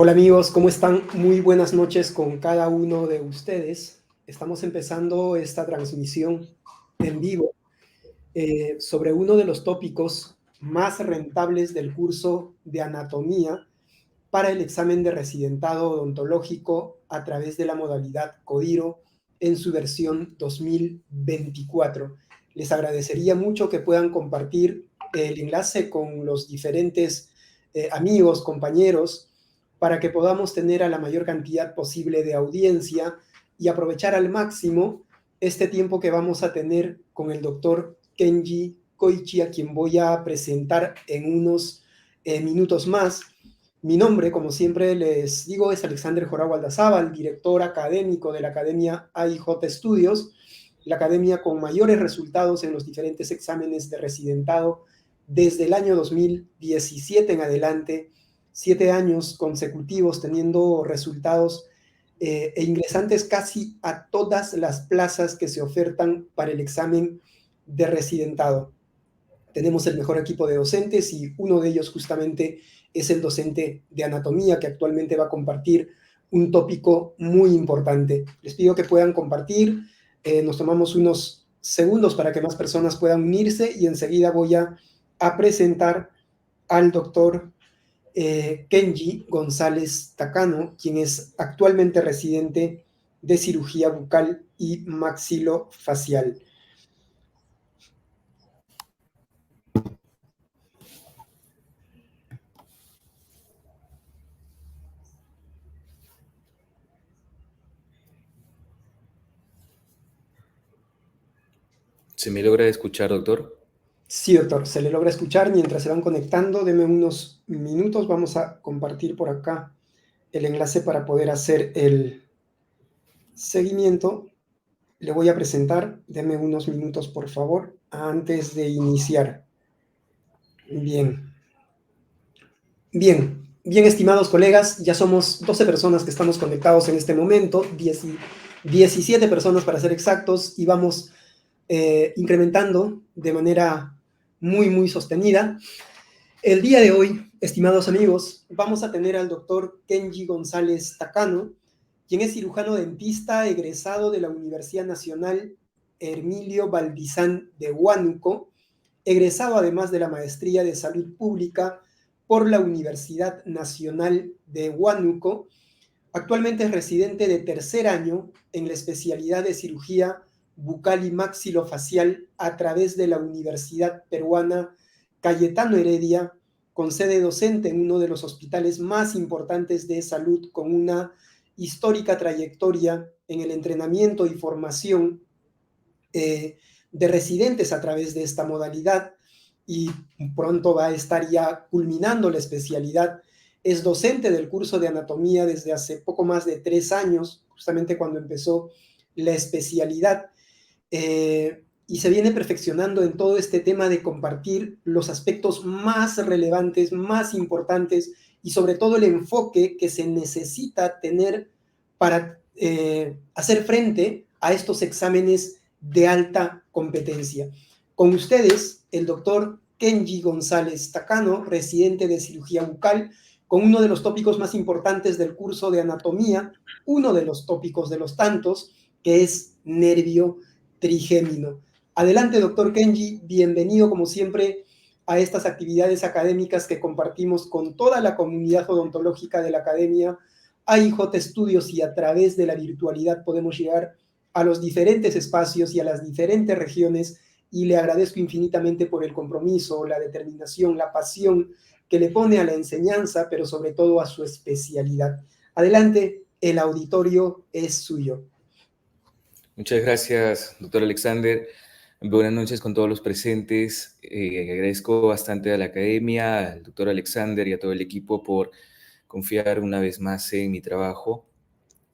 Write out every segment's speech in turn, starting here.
Hola amigos, ¿cómo están? Muy buenas noches con cada uno de ustedes. Estamos empezando esta transmisión en vivo sobre uno de los tópicos más rentables del curso de anatomía para el examen de residentado odontológico a través de la modalidad CODIRO en su versión 2024. Les agradecería mucho que puedan compartir el enlace con los diferentes amigos, compañeros, para que podamos tener a la mayor cantidad posible de audiencia y aprovechar al máximo este tiempo que vamos a tener con el doctor Kenji Koichi, a quien voy a presentar en unos minutos más. Mi nombre, como siempre les digo, es Alexander Jorago Aldazábal, director académico de la Academia AIJ Estudios, la academia con mayores resultados en los diferentes exámenes de residentado desde el año 2017 en adelante, 7 años consecutivos teniendo resultados e ingresantes casi a todas las plazas que se ofertan para el examen de residentado. Tenemos el mejor equipo de docentes y uno de ellos justamente es el docente de anatomía que actualmente va a compartir un tópico muy importante. Les pido que puedan compartir, nos tomamos unos segundos para que más personas puedan unirse y enseguida voy a presentar al doctor Kenji González Takano, quien es actualmente residente de cirugía bucal y maxilofacial. ¿Se me logra escuchar, doctor? Sí, doctor, se le logra escuchar mientras se van conectando. Deme unos minutos, vamos a compartir por acá el enlace para poder hacer el seguimiento. Le voy a presentar, deme unos minutos por favor, antes de iniciar. Bien, bien, estimados colegas, ya somos 12 personas que estamos conectados en este momento, 17 personas para ser exactos, y vamos incrementando de manera muy sostenida. El día de hoy, estimados amigos, vamos a tener al doctor Kenji González Takano, quien es cirujano dentista egresado de la Universidad Nacional Hermilio Valdizán de Huánuco, egresado además de la Maestría de Salud Pública por la Universidad Nacional de Huánuco. Actualmente es residente de tercer año en la especialidad de cirugía bucal y maxilofacial a través de la Universidad Peruana Cayetano Heredia, con sede docente en uno de los hospitales más importantes de salud, con una histórica trayectoria en el entrenamiento y formación de residentes a través de esta modalidad, y pronto va a estar ya culminando la especialidad. Es docente del curso de anatomía desde hace poco más de 3 años, justamente cuando empezó la especialidad, y se viene perfeccionando en todo este tema de compartir los aspectos más relevantes, más importantes, y sobre todo el enfoque que se necesita tener para hacer frente a estos exámenes de alta competencia. Con ustedes, el doctor Kenji González Takano, residente de cirugía bucal, con uno de los tópicos más importantes del curso de anatomía, uno de los tópicos de los tantos, que es nervio trigémino. Adelante, doctor Kenji, bienvenido como siempre a estas actividades académicas que compartimos con toda la comunidad odontológica de la Academia AIJ Estudios, y a través de la virtualidad podemos llegar a los diferentes espacios y a las diferentes regiones, y le agradezco infinitamente por el compromiso, la determinación, la pasión que le pone a la enseñanza, pero sobre todo a su especialidad. Adelante, el auditorio es suyo. Muchas gracias, doctor Alexander. Buenas noches con todos los presentes. Agradezco bastante a la academia, al doctor Alexander y a todo el equipo por confiar una vez más en mi trabajo.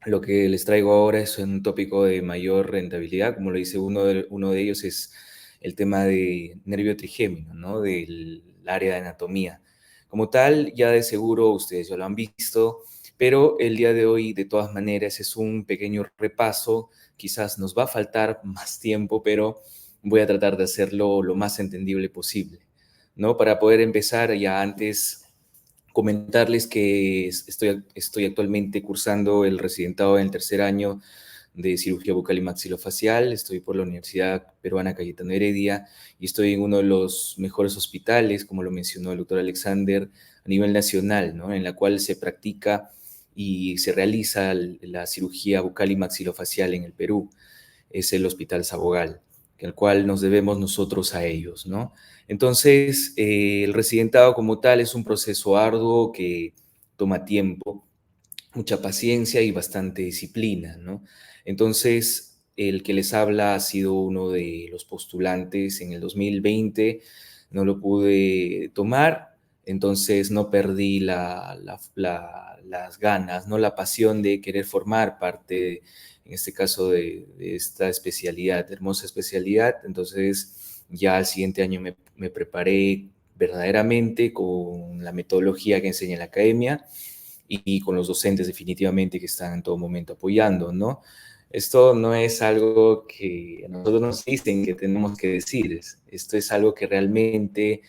Lo que les traigo ahora es un tópico de mayor rentabilidad, como lo dice uno de ellos, es el tema de nervio trigémino, ¿no? Del área de anatomía. Como tal, ya de seguro ustedes ya lo han visto, pero el día de hoy, de todas maneras, es un pequeño repaso. Quizás nos va a faltar más tiempo, pero voy a tratar de hacerlo lo más entendible posible, ¿no? Para poder empezar ya antes comentarles que estoy actualmente cursando el residentado en el tercer año de cirugía bucal y maxilofacial. Estoy por la Universidad Peruana Cayetano Heredia y estoy en uno de los mejores hospitales, como lo mencionó el doctor Alexander, a nivel nacional, ¿no? En la cual se practica y se realiza la cirugía bucal y maxilofacial en el Perú. Es el Hospital Sabogal, al cual nos debemos nosotros a ellos, ¿no? Entonces, el residentado como tal es un proceso arduo que toma tiempo, mucha paciencia y bastante disciplina, ¿no? Entonces, el que les habla ha sido uno de los postulantes en el 2020, no lo pude tomar, entonces no perdí las ganas, no la pasión de querer formar parte, en este caso, de esta especialidad, hermosa especialidad. Entonces, ya al siguiente año me preparé verdaderamente con la metodología que enseña en la academia y con los docentes definitivamente que están en todo momento apoyando, ¿no? Esto no es algo que a nosotros nos dicen que tenemos que decir, esto es algo que realmente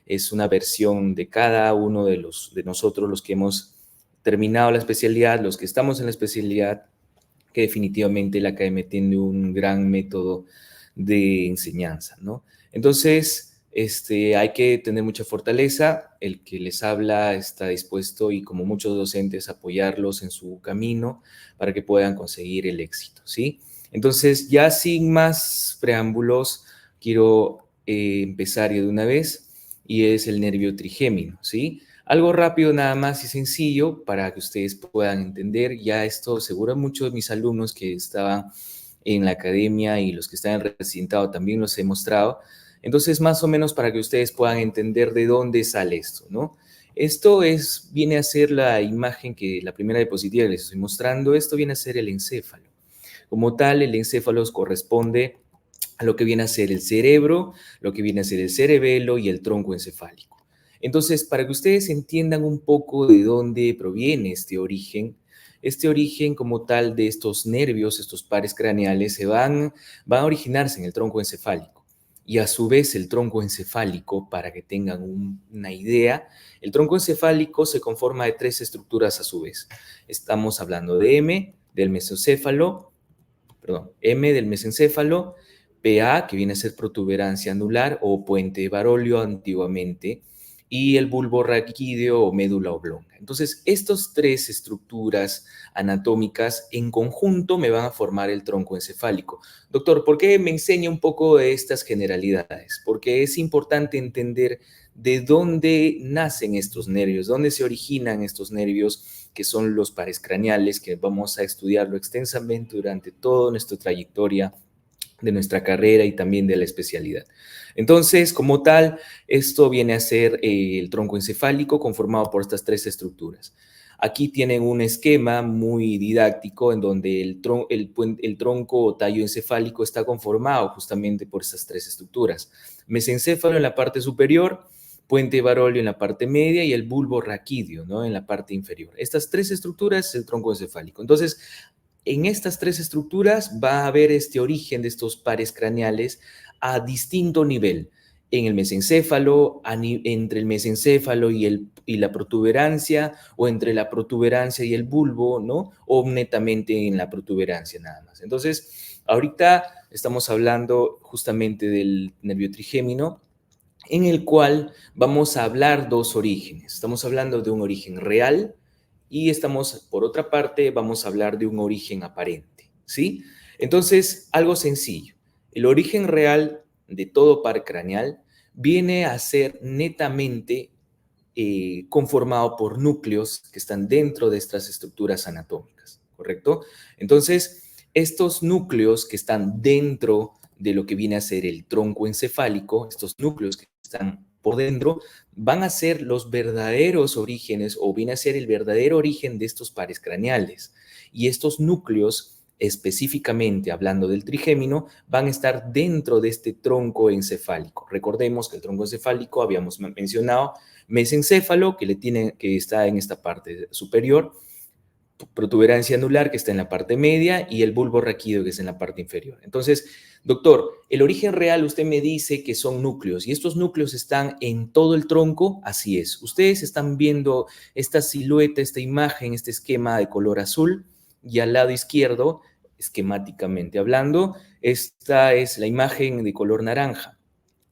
es una versión de cada uno de nosotros, los que hemos terminado la especialidad, los que estamos en la especialidad, que definitivamente la academia tiene un gran método de enseñanza, ¿no? Entonces, hay que tener mucha fortaleza. El que les habla está dispuesto y como muchos docentes apoyarlos en su camino para que puedan conseguir el éxito, ¿sí? Entonces, ya sin más preámbulos, quiero empezar ya de una vez y es el nervio trigémino, ¿sí? Algo rápido nada más y sencillo para que ustedes puedan entender. Ya esto seguro muchos de mis alumnos que estaban en la academia y los que están en residentado también los he mostrado. Entonces, más o menos para que ustedes puedan entender de dónde sale esto, ¿no? Esto viene a ser la imagen que la primera diapositiva que les estoy mostrando. Esto viene a ser el encéfalo. Como tal, el encéfalo corresponde a lo que viene a ser el cerebro, lo que viene a ser el cerebelo y el tronco encefálico. Entonces, para que ustedes entiendan un poco de dónde proviene este origen como tal de estos nervios, estos pares craneales, van a originarse en el tronco encefálico. Y a su vez el tronco encefálico, para que tengan una idea, el tronco encefálico se conforma de tres estructuras a su vez. Estamos hablando de M, del mesencéfalo, M del mesencéfalo, PA, que viene a ser protuberancia anular o puente de Barolio antiguamente, y el bulbo raquídeo o médula oblonga. Entonces, estas tres estructuras anatómicas en conjunto me van a formar el tronco encefálico. Doctor, ¿por qué me enseña un poco de estas generalidades? Porque es importante entender de dónde nacen estos nervios, dónde se originan estos nervios, que son los pares craneales, que vamos a estudiarlo extensamente durante toda nuestra trayectoria de nuestra carrera y también de la especialidad. Entonces, como tal, esto viene a ser el tronco encefálico conformado por estas tres estructuras. Aquí tienen un esquema muy didáctico en donde el tronco o tallo encefálico está conformado justamente por estas tres estructuras. Mesencéfalo en la parte superior, puente Barolio en la parte media y el bulbo raquídeo, ¿no?, en la parte inferior. Estas tres estructuras es el tronco encefálico. Entonces, en estas tres estructuras va a haber este origen de estos pares craneales a distinto nivel. En el mesencéfalo, entre el mesencéfalo y la protuberancia, o entre la protuberancia y el bulbo, ¿no? O netamente en la protuberancia nada más. Entonces, ahorita estamos hablando justamente del nervio trigémino, en el cual vamos a hablar dos orígenes. Estamos hablando de un origen real y por otra parte, vamos a hablar de un origen aparente, ¿sí? Entonces, algo sencillo. El origen real de todo par craneal viene a ser netamente conformado por núcleos que están dentro de estas estructuras anatómicas, ¿correcto? Entonces, estos núcleos que están dentro de lo que viene a ser el tronco encefálico, estos núcleos que están por dentro, van a ser los verdaderos orígenes o viene a ser el verdadero origen de estos pares craneales. Y estos núcleos, específicamente hablando del trigémino, van a estar dentro de este tronco encefálico. Recordemos que el tronco encefálico habíamos mencionado mesencéfalo, que está en esta parte superior, protuberancia anular, que está en la parte media, y el bulbo raquídeo, que está en la parte inferior. Entonces, doctor, el origen real, usted me dice que son núcleos, y estos núcleos están en todo el tronco. Así es. Ustedes están viendo esta silueta, esta imagen, este esquema de color azul, y al lado izquierdo, esquemáticamente hablando, esta es la imagen de color naranja,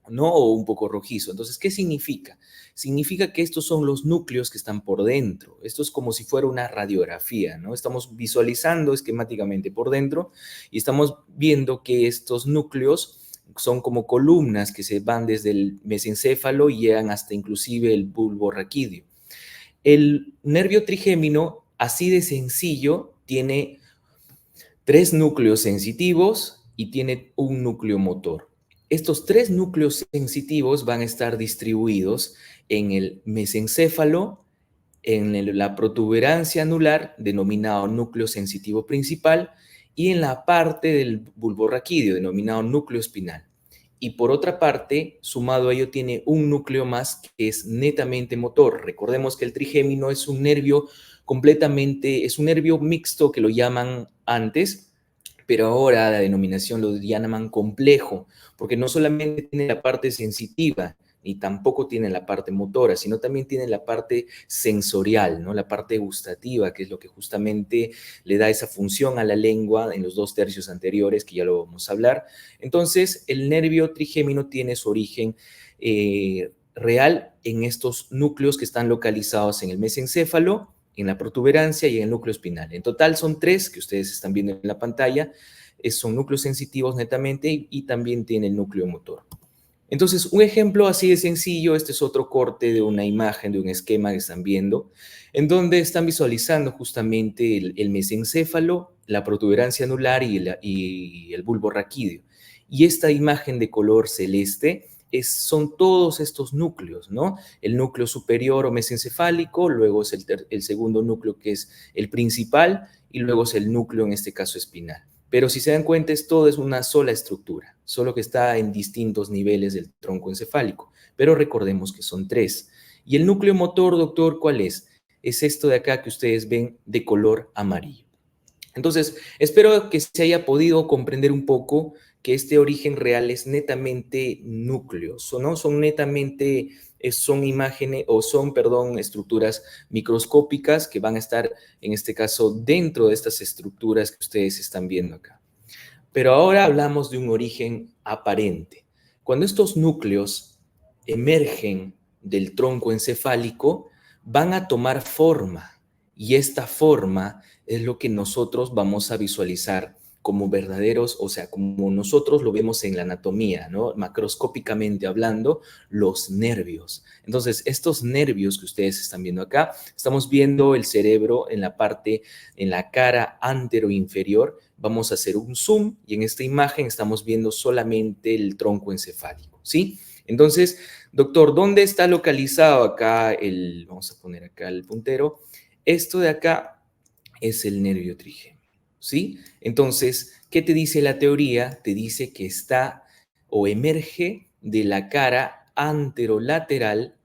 ¿no? O un poco rojizo. Entonces, ¿qué significa? Significa que estos son los núcleos que están por dentro. Esto es como si fuera una radiografía, ¿no? Estamos visualizando esquemáticamente por dentro y estamos viendo que estos núcleos son como columnas que se van desde el mesencéfalo y llegan hasta inclusive el bulbo raquídeo. El nervio trigémino, así de sencillo, tiene 3 núcleos sensitivos y tiene un núcleo motor. Estos 3 núcleos sensitivos van a estar distribuidos en el mesencéfalo, en la protuberancia anular, denominado núcleo sensitivo principal, y en la parte del bulbo raquídeo, denominado núcleo espinal. Y por otra parte, sumado a ello, tiene un núcleo más que es netamente motor. Recordemos que el trigémino es un nervio es un nervio mixto que lo llaman antes, pero ahora la denominación lo llaman complejo, porque no solamente tiene la parte sensitiva, ni tampoco tiene la parte motora, sino también tiene la parte sensorial, ¿no? La parte gustativa, que es lo que justamente le da esa función a la lengua en los 2 tercios anteriores, que ya lo vamos a hablar. Entonces, el nervio trigémino tiene su origen real en estos núcleos que están localizados en el mesencéfalo, en la protuberancia y en el núcleo espinal. En total son 3 que ustedes están viendo en la pantalla. Son núcleos sensitivos netamente y también tiene el núcleo motor. Entonces, un ejemplo así de sencillo, este es otro corte de una imagen, de un esquema que están viendo, en donde están visualizando justamente el mesencéfalo, la protuberancia anular y el bulbo raquídeo. Y esta imagen de color celeste son todos estos núcleos, ¿no? El núcleo superior o mesencefálico, luego es el segundo núcleo que es el principal y luego es el núcleo, en este caso, espinal. Pero si se dan cuenta, todo es una sola estructura, solo que está en distintos niveles del tronco encefálico. Pero recordemos que son 3. ¿Y el núcleo motor, doctor, cuál es? Es esto de acá que ustedes ven de color amarillo. Entonces, espero que se haya podido comprender un poco que este origen real es netamente núcleos, ¿no? Son netamente, son imágenes, o son, perdón, estructuras microscópicas que van a estar, en este caso, dentro de estas estructuras que ustedes están viendo acá. Pero ahora hablamos de un origen aparente. Cuando estos núcleos emergen del tronco encefálico, van a tomar forma, y esta forma es lo que nosotros vamos a visualizar como verdaderos, o sea, como nosotros lo vemos en la anatomía, ¿no? Macroscópicamente hablando, los nervios. Entonces, estos nervios que ustedes están viendo acá, estamos viendo el cerebro en la parte, en la cara anteroinferior. Vamos a hacer un zoom y en esta imagen estamos viendo solamente el tronco encefálico, ¿sí? Entonces, doctor, ¿dónde está localizado acá vamos a poner acá el puntero? Esto de acá es el nervio trigémino, ¿sí? Entonces, ¿qué te dice la teoría? Te dice que está o emerge de la cara anterolateral.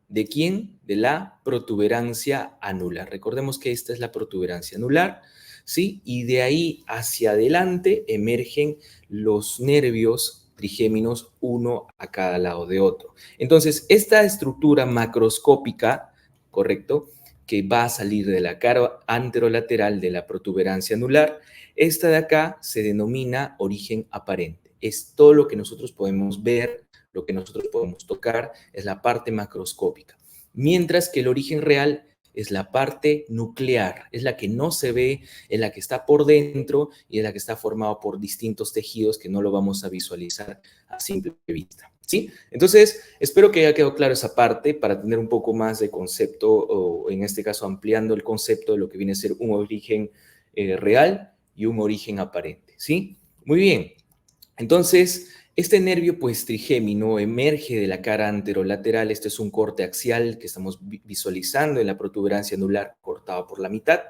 ¿De quién? De la protuberancia anular. Recordemos que esta es la protuberancia anular, ¿sí? Y de ahí hacia adelante emergen los nervios trigéminos, uno a cada lado de otro. Entonces, esta estructura macroscópica, ¿correcto?, que va a salir de la cara anterolateral de la protuberancia anular, esta de acá se denomina origen aparente. Es todo lo que nosotros podemos ver, lo que nosotros podemos tocar, es la parte macroscópica. Mientras que el origen real es la parte nuclear, es la que no se ve, es la que está por dentro y es la que está formada por distintos tejidos que no lo vamos a visualizar a simple vista, ¿sí? Entonces, espero que haya quedado claro esa parte para tener un poco más de concepto, o en este caso ampliando el concepto de lo que viene a ser un origen real y un origen aparente, ¿sí? Muy bien. Entonces, este nervio pues trigémino emerge de la cara anterolateral. Este es un corte axial que estamos visualizando en la protuberancia anular cortado por la mitad.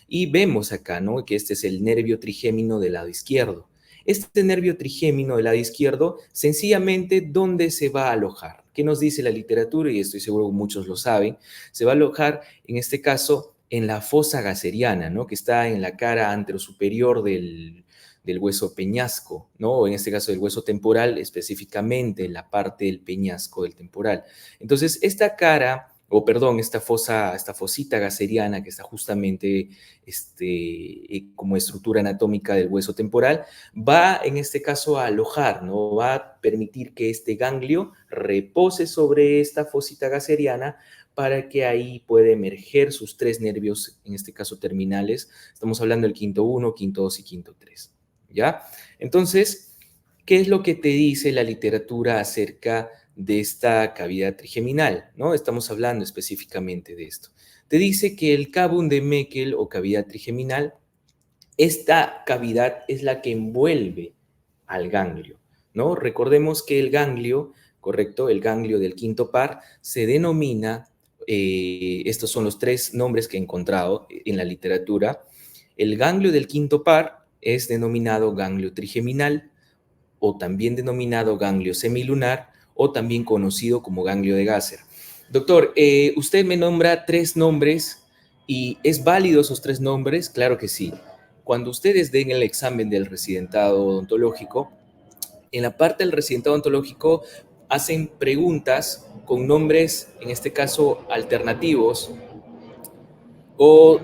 Y vemos acá, ¿no?, que este es el nervio trigémino del lado izquierdo. Este nervio trigémino del lado izquierdo, sencillamente, ¿dónde se va a alojar? ¿Qué nos dice la literatura? Y estoy seguro que muchos lo saben. Se va a alojar, en este caso, en la fosa gaseriana, ¿no? Que está en la cara anterosuperior del hueso peñasco, ¿no? O en este caso del hueso temporal, específicamente en la parte del peñasco del temporal. Entonces, esta cara, o perdón, esta fosita gaseriana que está justamente como estructura anatómica del hueso temporal, va en este caso a alojar, ¿no? Va a permitir que este ganglio repose sobre esta fosita gaseriana para que ahí pueda emerger sus tres nervios, en este caso terminales. Estamos hablando del quinto 1, quinto 2 y quinto 3. ¿Ya? Entonces, ¿qué es lo que te dice la literatura acerca de esta cavidad trigeminal? ¿No? Estamos hablando específicamente de esto. Te dice que el cavum de Meckel o cavidad trigeminal, esta cavidad es la que envuelve al ganglio, ¿no? Recordemos que el ganglio, correcto, el ganglio del quinto par se denomina, estos son los tres nombres que he encontrado en la literatura. El ganglio del quinto par es denominado ganglio trigeminal o también denominado ganglio semilunar o también conocido como ganglio de Gasser. Doctor, usted me nombra tres nombres y ¿es válido esos tres nombres? Claro que sí. Cuando ustedes den el examen del residentado odontológico, en la parte del residentado odontológico hacen preguntas con nombres, en este caso, alternativos o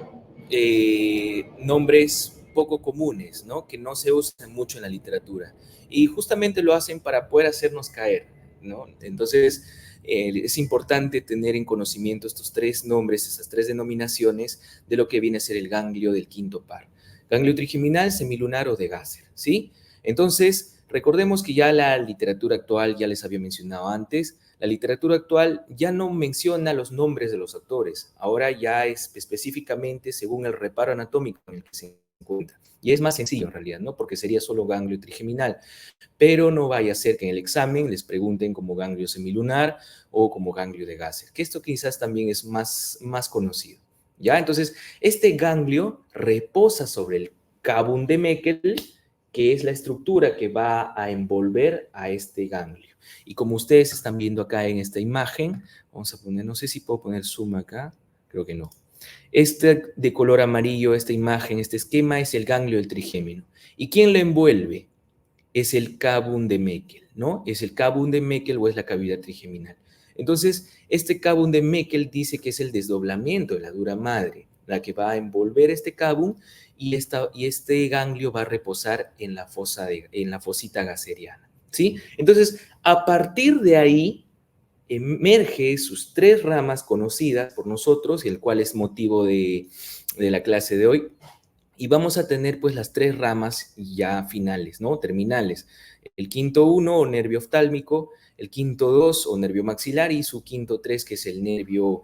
nombres poco comunes, ¿no? Que no se usan mucho en la literatura. Y justamente lo hacen para poder hacernos caer, ¿no? Entonces, es importante tener en conocimiento estos tres nombres, esas tres denominaciones de lo que viene a ser el ganglio del quinto par. Ganglio trigeminal, semilunar o de Gasser, ¿sí? Entonces, recordemos que ya la literatura actual, ya les había mencionado antes, la literatura actual ya no menciona los nombres de los actores, ahora ya es específicamente según el reparo anatómico en el que se encuentra. Y es más sencillo en realidad, ¿no? Porque sería solo ganglio trigeminal, pero no vaya a ser que en el examen les pregunten como ganglio semilunar o como ganglio de Gasser, que esto quizás también es más conocido, ¿ya? Entonces, este ganglio reposa sobre el cavum de Meckel, que es la estructura que va a envolver a este ganglio. Y como ustedes están viendo acá en esta imagen, vamos a poner, no sé si puedo poner zoom acá, creo que no. Este de color amarillo, esta imagen, este esquema es el ganglio del trigémino. ¿Y quién lo envuelve? Es el cavum de Meckel, ¿no? Es el cavum de Meckel o es la cavidad trigeminal. Entonces, este cavum de Meckel dice que es el desdoblamiento de la dura madre, la que va a envolver este cavum y este ganglio va a reposar en la fosita gaseriana, ¿sí? Entonces, a partir de ahí, emerge sus tres ramas conocidas por nosotros, y el cual es motivo de la clase de hoy, y vamos a tener pues las tres ramas ya finales, ¿no? Terminales. El quinto 1 o nervio oftálmico, el quinto 2 o nervio maxilar y su quinto 3 que es el nervio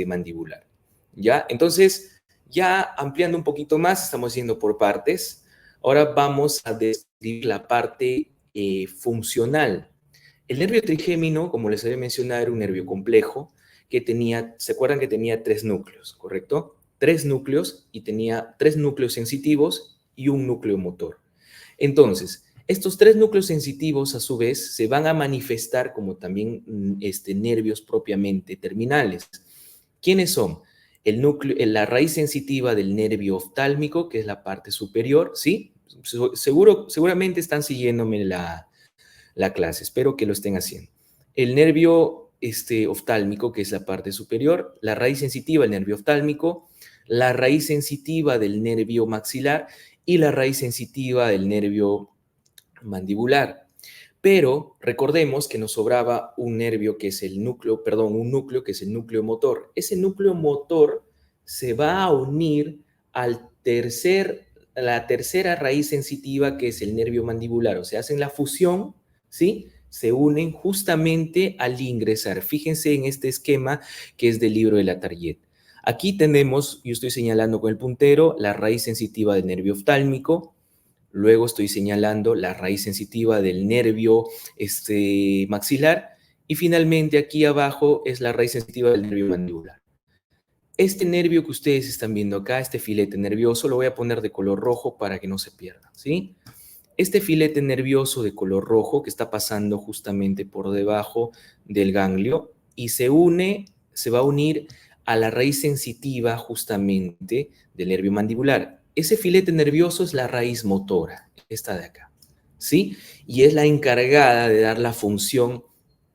mandibular. ¿Ya? Entonces, ya ampliando un poquito más, estamos yendo por partes. Ahora vamos a describir la parte funcional. El nervio trigémino, como les había mencionado, era un nervio complejo que tenía, ¿se acuerdan que tenía tres núcleos, correcto? Tres núcleos y tenía tres núcleos sensitivos y un núcleo motor. Entonces, estos tres núcleos sensitivos a su vez se van a manifestar como también nervios propiamente terminales. ¿Quiénes son? El núcleo, la raíz sensitiva del nervio oftálmico, que es la parte superior, ¿sí? Seguramente están siguiéndome la clase, espero que lo estén haciendo. El nervio oftálmico, que es la parte superior, la raíz sensitiva del nervio oftálmico, la raíz sensitiva del nervio maxilar y la raíz sensitiva del nervio mandibular. Pero recordemos que nos sobraba un nervio que es el núcleo, perdón, un núcleo que es el núcleo motor. Ese núcleo motor se va a unir a la tercera raíz sensitiva que es el nervio mandibular. O sea, hacen la fusión, ¿sí? Se unen justamente al ingresar. Fíjense en este esquema que es del libro de la Target. Aquí tenemos, yo estoy señalando con el puntero, la raíz sensitiva del nervio oftálmico. Luego estoy señalando la raíz sensitiva del nervio maxilar. Y finalmente aquí abajo es la raíz sensitiva del nervio mandibular. Este nervio que ustedes están viendo acá, este filete nervioso, lo voy a poner de color rojo para que no se pierda, ¿sí? Este filete nervioso de color rojo que está pasando justamente por debajo del ganglio y se va a unir a la raíz sensitiva justamente del nervio mandibular. Ese filete nervioso es la raíz motora, esta de acá, ¿sí? Y es la encargada de dar la función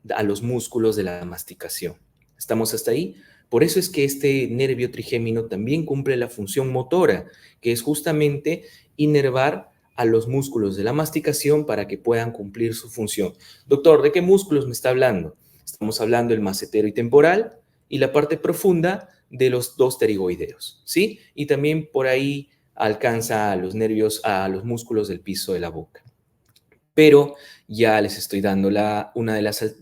a los músculos de la masticación. ¿Estamos hasta ahí? Por eso es que este nervio trigémino también cumple la función motora, que es justamente inervar a los músculos de la masticación para que puedan cumplir su función. Doctor, ¿de qué músculos me está hablando? Estamos hablando del macetero y temporal y la parte profunda de los dos pterigoideos, ¿sí? Y también por ahí alcanza a los nervios, a los músculos del piso de la boca. Pero ya les estoy dando una de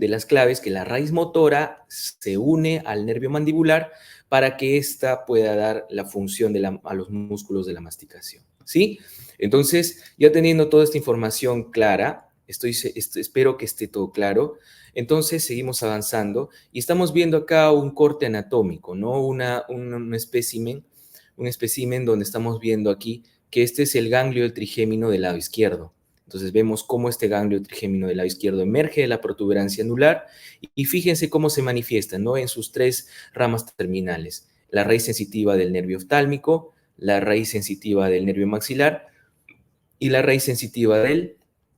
las claves, que la raíz motora se une al nervio mandibular para que ésta pueda dar la función a los músculos de la masticación, ¿sí? Entonces, ya teniendo toda esta información clara, espero que esté todo claro. Entonces, seguimos avanzando y estamos viendo acá un corte anatómico, ¿no? Un espécimen donde estamos viendo aquí que este es el ganglio del trigémino del lado izquierdo. Entonces vemos cómo este ganglio trigémino del lado izquierdo emerge de la protuberancia anular y fíjense cómo se manifiesta, ¿no? En sus tres ramas terminales. La raíz sensitiva del nervio oftálmico, la raíz sensitiva del nervio maxilar y la raíz sensitiva del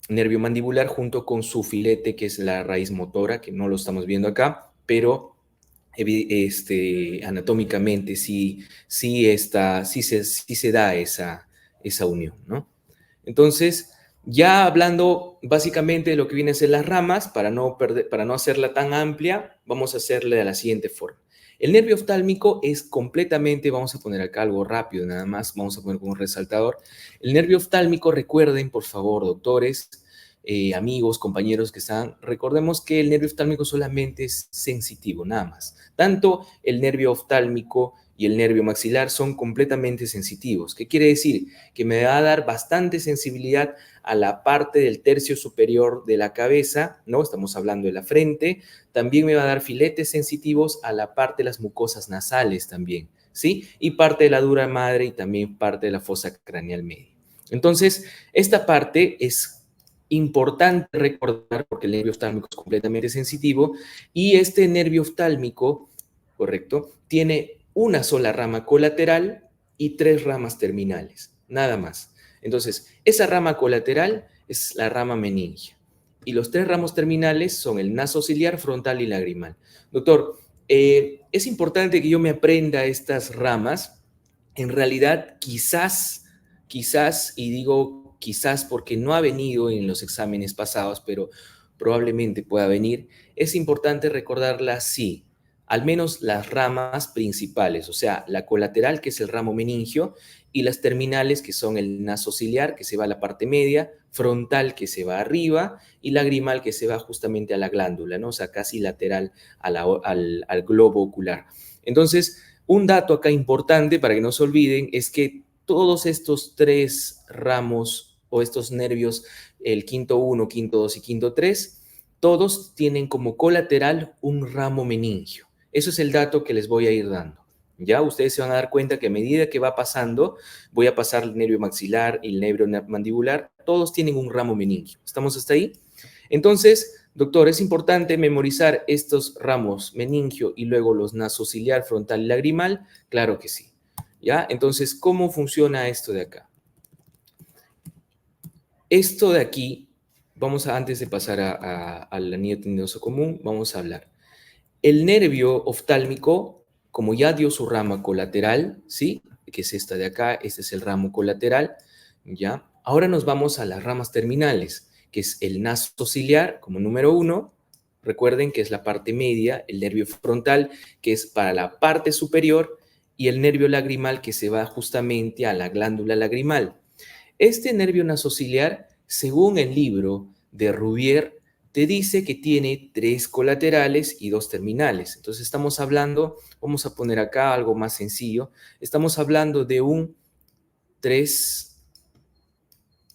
nervio mandibular junto con su filete, que es la raíz motora, que no lo estamos viendo acá, pero anatómicamente sí se da esa unión, ¿no? Entonces, ya hablando básicamente de lo que vienen a ser las ramas, para no hacerla tan amplia, vamos a hacerle de la siguiente forma. El nervio oftálmico es completamente, vamos a poner acá algo rápido nada más, vamos a poner como un resaltador. El nervio oftálmico, recuerden, por favor, doctores, amigos, compañeros que están, recordemos que el nervio oftálmico solamente es sensitivo, nada más. Tanto el nervio oftálmico y el nervio maxilar son completamente sensitivos. ¿Qué quiere decir? Que me va a dar bastante sensibilidad a la parte del tercio superior de la cabeza, ¿no? Estamos hablando de la frente. También me va a dar filetes sensitivos a la parte de las mucosas nasales también, ¿sí? Y parte de la dura madre y también parte de la fosa craneal media. Entonces, esta parte es importante recordar porque el nervio oftálmico es completamente sensitivo y este nervio oftálmico, correcto, tiene una sola rama colateral y 3 ramas terminales, nada más. Entonces, esa rama colateral es la rama meningia y los 3 ramos terminales son el naso ciliar, frontal y lagrimal. Doctor, es importante que yo me aprenda estas ramas. En realidad, quizás, y digo quizás porque no ha venido en los exámenes pasados, pero probablemente pueda venir, es importante recordarla sí, al menos las ramas principales, o sea, la colateral, que es el ramo meningio, y las terminales, que son el naso ciliar, que se va a la parte media, frontal, que se va arriba, y lagrimal, que se va justamente a la glándula, ¿no? O sea, casi lateral al globo ocular. Entonces, un dato acá importante para que no se olviden es que todos estos 3 ramos o estos nervios, el quinto 1, quinto 2 y quinto 3, todos tienen como colateral un ramo meningio. Eso es el dato que les voy a ir dando. Ya ustedes se van a dar cuenta que a medida que va pasando, voy a pasar el nervio maxilar y el nervio mandibular, todos tienen un ramo meningio. ¿Estamos hasta ahí? Entonces, doctor, ¿es importante memorizar estos ramos meningio y luego los nasociliar, frontal y lagrimal? Claro que sí. ¿Ya? Entonces, ¿cómo funciona esto de acá? Esto de aquí, antes de pasar al anillo tendinoso común, vamos a hablar. El nervio oftálmico, como ya dio su rama colateral, ¿sí? Que es esta de acá, este es el ramo colateral, ¿ya? Ahora nos vamos a las ramas terminales, que es el naso ciliar como número 1. Recuerden que es la parte media, el nervio frontal, que es para la parte superior, y el nervio lagrimal, que se va justamente a la glándula lagrimal. Este nervio nasociliar, según el libro de Rubier, te dice que tiene 3 colaterales y 2 terminales. Entonces estamos hablando, vamos a poner acá algo más sencillo, estamos hablando de un 3,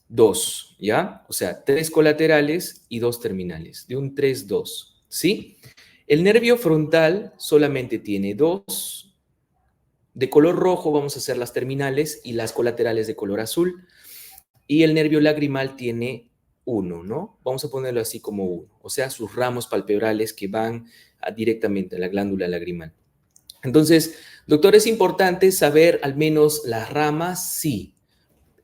2, ¿ya? O sea, 3 colaterales y 2 terminales, de un 3, 2, ¿sí? El nervio frontal solamente tiene 2, de color rojo vamos a hacer las terminales y las colaterales de color azul. Y el nervio lagrimal tiene 1, ¿no? Vamos a ponerlo así como 1, o sea, sus ramos palpebrales que van directamente a la glándula lagrimal. Entonces, doctor, ¿es importante saber al menos las ramas? Sí.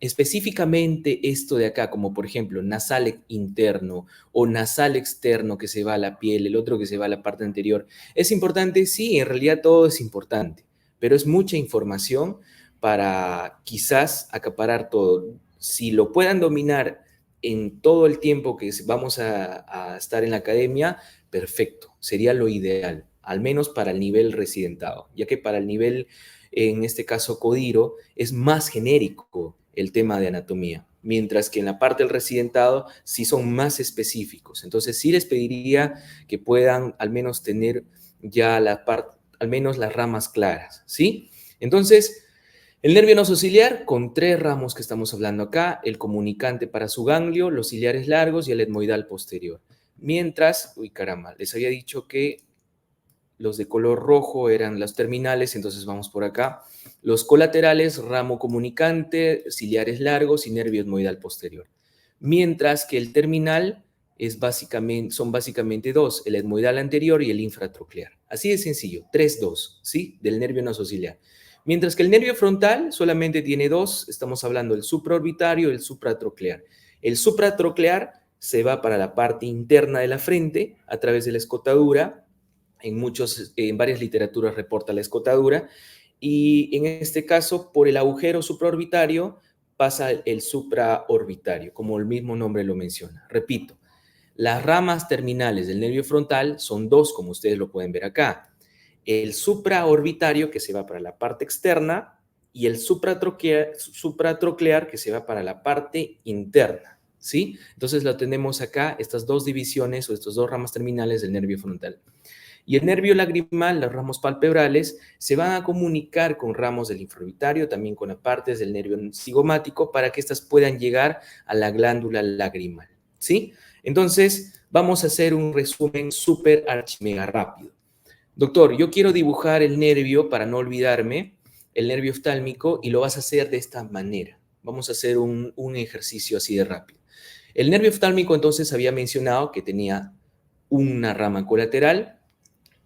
Específicamente esto de acá, como por ejemplo nasal interno o nasal externo que se va a la piel, el otro que se va a la parte anterior, ¿es importante? Sí, en realidad todo es importante, pero es mucha información para quizás acaparar todo. Si lo puedan dominar en todo el tiempo que vamos a estar en la academia, perfecto, sería lo ideal, al menos para el nivel residentado, ya que para el nivel, en este caso Codiro, es más genérico el tema de anatomía, mientras que en la parte del residentado sí son más específicos. Entonces sí les pediría que puedan al menos tener ya al menos las ramas claras, ¿sí? Entonces, el nervio nosociliar con 3 ramos que estamos hablando acá, el comunicante para su ganglio, los ciliares largos y el etmoidal posterior. Mientras, uy caramba, les había dicho que los de color rojo eran los terminales, entonces vamos por acá. Los colaterales, ramo comunicante, ciliares largos y nervio etmoidal posterior. Mientras que el terminal son básicamente 2, el etmoidal anterior y el infratroclear. Así de sencillo, 3, 2, ¿sí? Del nervio nosociliar. Mientras que el nervio frontal solamente tiene 2, estamos hablando del supraorbitario y el supratroclear. El supratroclear se va para la parte interna de la frente a través de la escotadura. En varias literaturas reporta la escotadura, y en este caso, por el agujero supraorbitario, pasa el supraorbitario, como el mismo nombre lo menciona. Repito, las ramas terminales del nervio frontal son 2, como ustedes lo pueden ver acá. El supraorbitario, que se va para la parte externa, y el supratroclear, que se va para la parte interna, ¿sí? Entonces lo tenemos acá, estas 2 divisiones o estas 2 ramas terminales del nervio frontal. Y el nervio lagrimal, los ramos palpebrales, se van a comunicar con ramos del infraorbitario, también con las partes del nervio cigomático, para que éstas puedan llegar a la glándula lagrimal, ¿sí? Entonces, vamos a hacer un resumen súper archimega rápido. Doctor, yo quiero dibujar el nervio, para no olvidarme, el nervio oftálmico, y lo vas a hacer de esta manera. Vamos a hacer un ejercicio así de rápido. El nervio oftálmico, entonces, había mencionado que tenía una rama colateral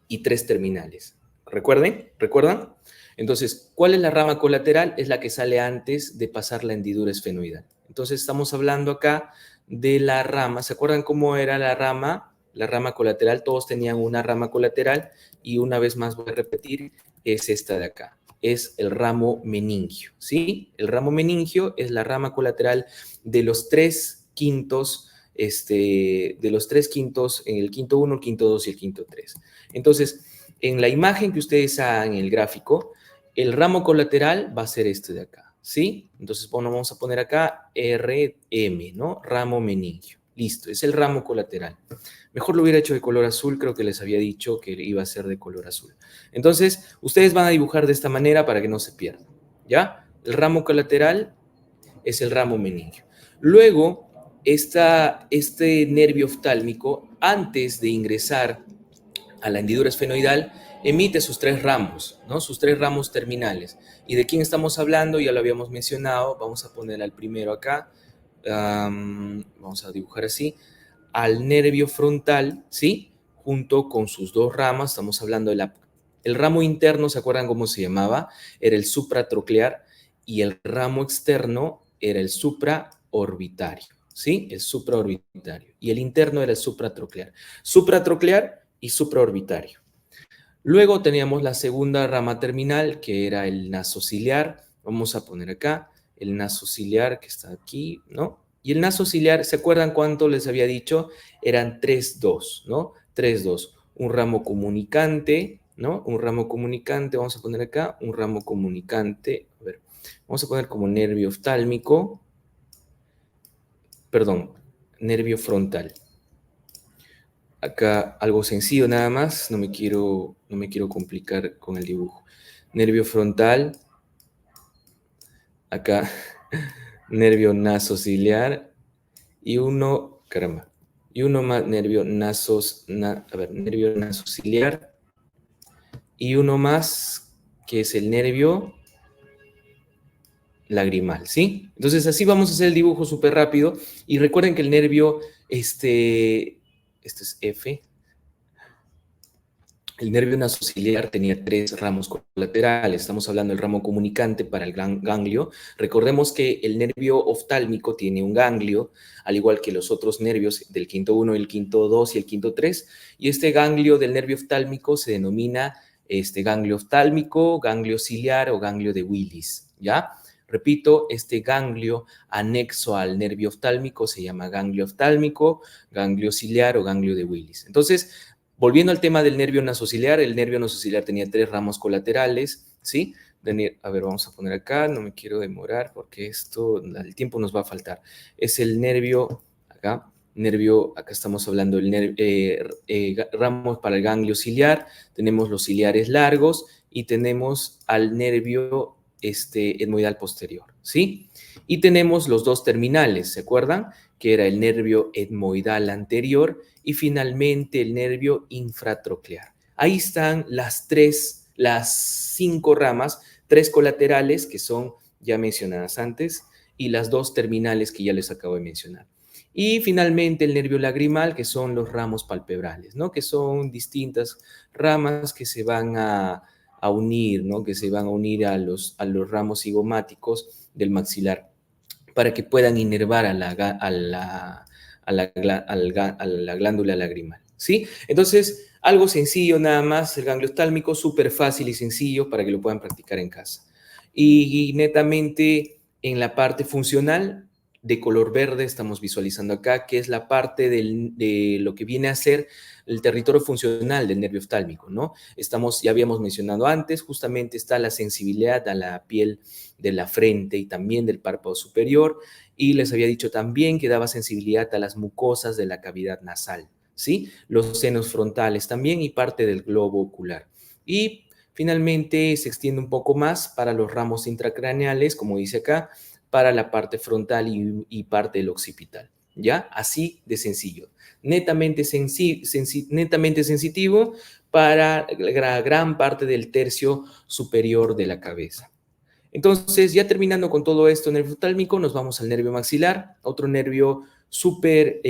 y 3 terminales. ¿Recuerdan? Entonces, ¿cuál es la rama colateral? Es la que sale antes de pasar la hendidura esfenoidal. Entonces, estamos hablando acá de la rama. ¿Se acuerdan cómo era la rama? La rama colateral, todos tenían una rama colateral, y una vez más voy a repetir, es esta de acá. Es el ramo meningio, ¿sí? El ramo meningio es la rama colateral de los 3 quintos, en el quinto 1, el quinto 2 y el quinto 3. Entonces, en la imagen que ustedes hagan en el gráfico, el ramo colateral va a ser este de acá, ¿sí? Entonces, bueno, vamos a poner acá RM, ¿no? Ramo meningio. Listo, es el ramo colateral. Mejor lo hubiera hecho de color azul, creo que les había dicho que iba a ser de color azul. Entonces, ustedes van a dibujar de esta manera para que no se pierdan, ¿ya? El ramo colateral es el ramo meningio. Luego, este nervio oftálmico, antes de ingresar a la hendidura esfenoidal, emite sus 3 ramos, ¿no? Sus 3 ramos terminales. ¿Y de quién estamos hablando? Ya lo habíamos mencionado. Vamos a poner al primero acá. Vamos a dibujar así. Al nervio frontal, ¿sí? Junto con sus 2 ramas. Estamos hablando el ramo interno, ¿se acuerdan cómo se llamaba? Era el supratroclear, y el ramo externo era el supraorbitario, ¿sí? El supraorbitario. Y el interno era el supratroclear. Supratroclear y supraorbitario. Luego teníamos la segunda rama terminal, que era el nasociliar. Vamos a poner acá el nasociliar, que está aquí, ¿no? Y el nasociliar, ¿se acuerdan cuánto les había dicho? Eran 3, 2, ¿no? 3, 2. Un ramo comunicante, ¿no? Un ramo comunicante, vamos a poner acá, un ramo comunicante. A ver, vamos a poner como nervio oftálmico, perdón, nervio frontal. Acá algo sencillo nada más, no me quiero complicar con el dibujo. Nervio frontal, acá nervio nasociliar, y uno más nervio nervio nasociliar, y uno más que es el nervio lagrimal, ¿sí? Entonces así vamos a hacer el dibujo súper rápido, y recuerden que el nervio, este es F. el nervio nasociliar tenía 3 ramos colaterales. Estamos hablando del ramo comunicante para el gran ganglio. Recordemos que el nervio oftálmico tiene un ganglio, al igual que los otros nervios del quinto 1, el quinto 2 y el quinto 3. Y este ganglio del nervio oftálmico se denomina ganglio oftálmico, ganglio ciliar o ganglio de Willis, ¿ya? Repito, este ganglio anexo al nervio oftálmico se llama ganglio oftálmico, ganglio ciliar o ganglio de Willis. Entonces, volviendo al tema del nervio nasociliar, el nervio nasociliar tenía 3 ramos colaterales, ¿sí? A ver, vamos a poner acá, no me quiero demorar porque el tiempo nos va a faltar. Es el nervio, acá estamos hablando del ramos para el ganglio ciliar, tenemos los ciliares largos y tenemos al nervio etmoidal posterior, ¿sí? Y tenemos los 2 terminales, ¿se acuerdan? Que era el nervio etmoidal anterior y finalmente el nervio infratroclear. Ahí están las 5 ramas, 3 colaterales que son ya mencionadas antes y las 2 terminales que ya les acabo de mencionar. Y finalmente el nervio lagrimal, que son los ramos palpebrales, ¿no? Que son distintas ramas que se van a unir, ¿no? Que se van a unir a los ramos cigomáticos del maxilar para que puedan inervar a la glándula lagrimal, ¿sí? Entonces, algo sencillo nada más, el ganglio oftálmico, súper fácil y sencillo para que lo puedan practicar en casa. Y netamente en la parte funcional, de color verde, estamos visualizando acá, que es la parte de lo que viene a ser el territorio funcional del nervio oftálmico, ¿no? Ya habíamos mencionado antes, justamente está la sensibilidad a la piel de la frente y también del párpado superior, y les había dicho también que daba sensibilidad a las mucosas de la cavidad nasal, ¿sí? Los senos frontales también y parte del globo ocular. Y finalmente se extiende un poco más para los ramos intracraneales, como dice acá, para la parte frontal y parte del occipital, ¿ya? Así de sencillo. Netamente sensitivo para la gran parte del tercio superior de la cabeza. Entonces, ya terminando con todo esto nervio oftálmico, nos vamos al nervio maxilar, otro nervio súper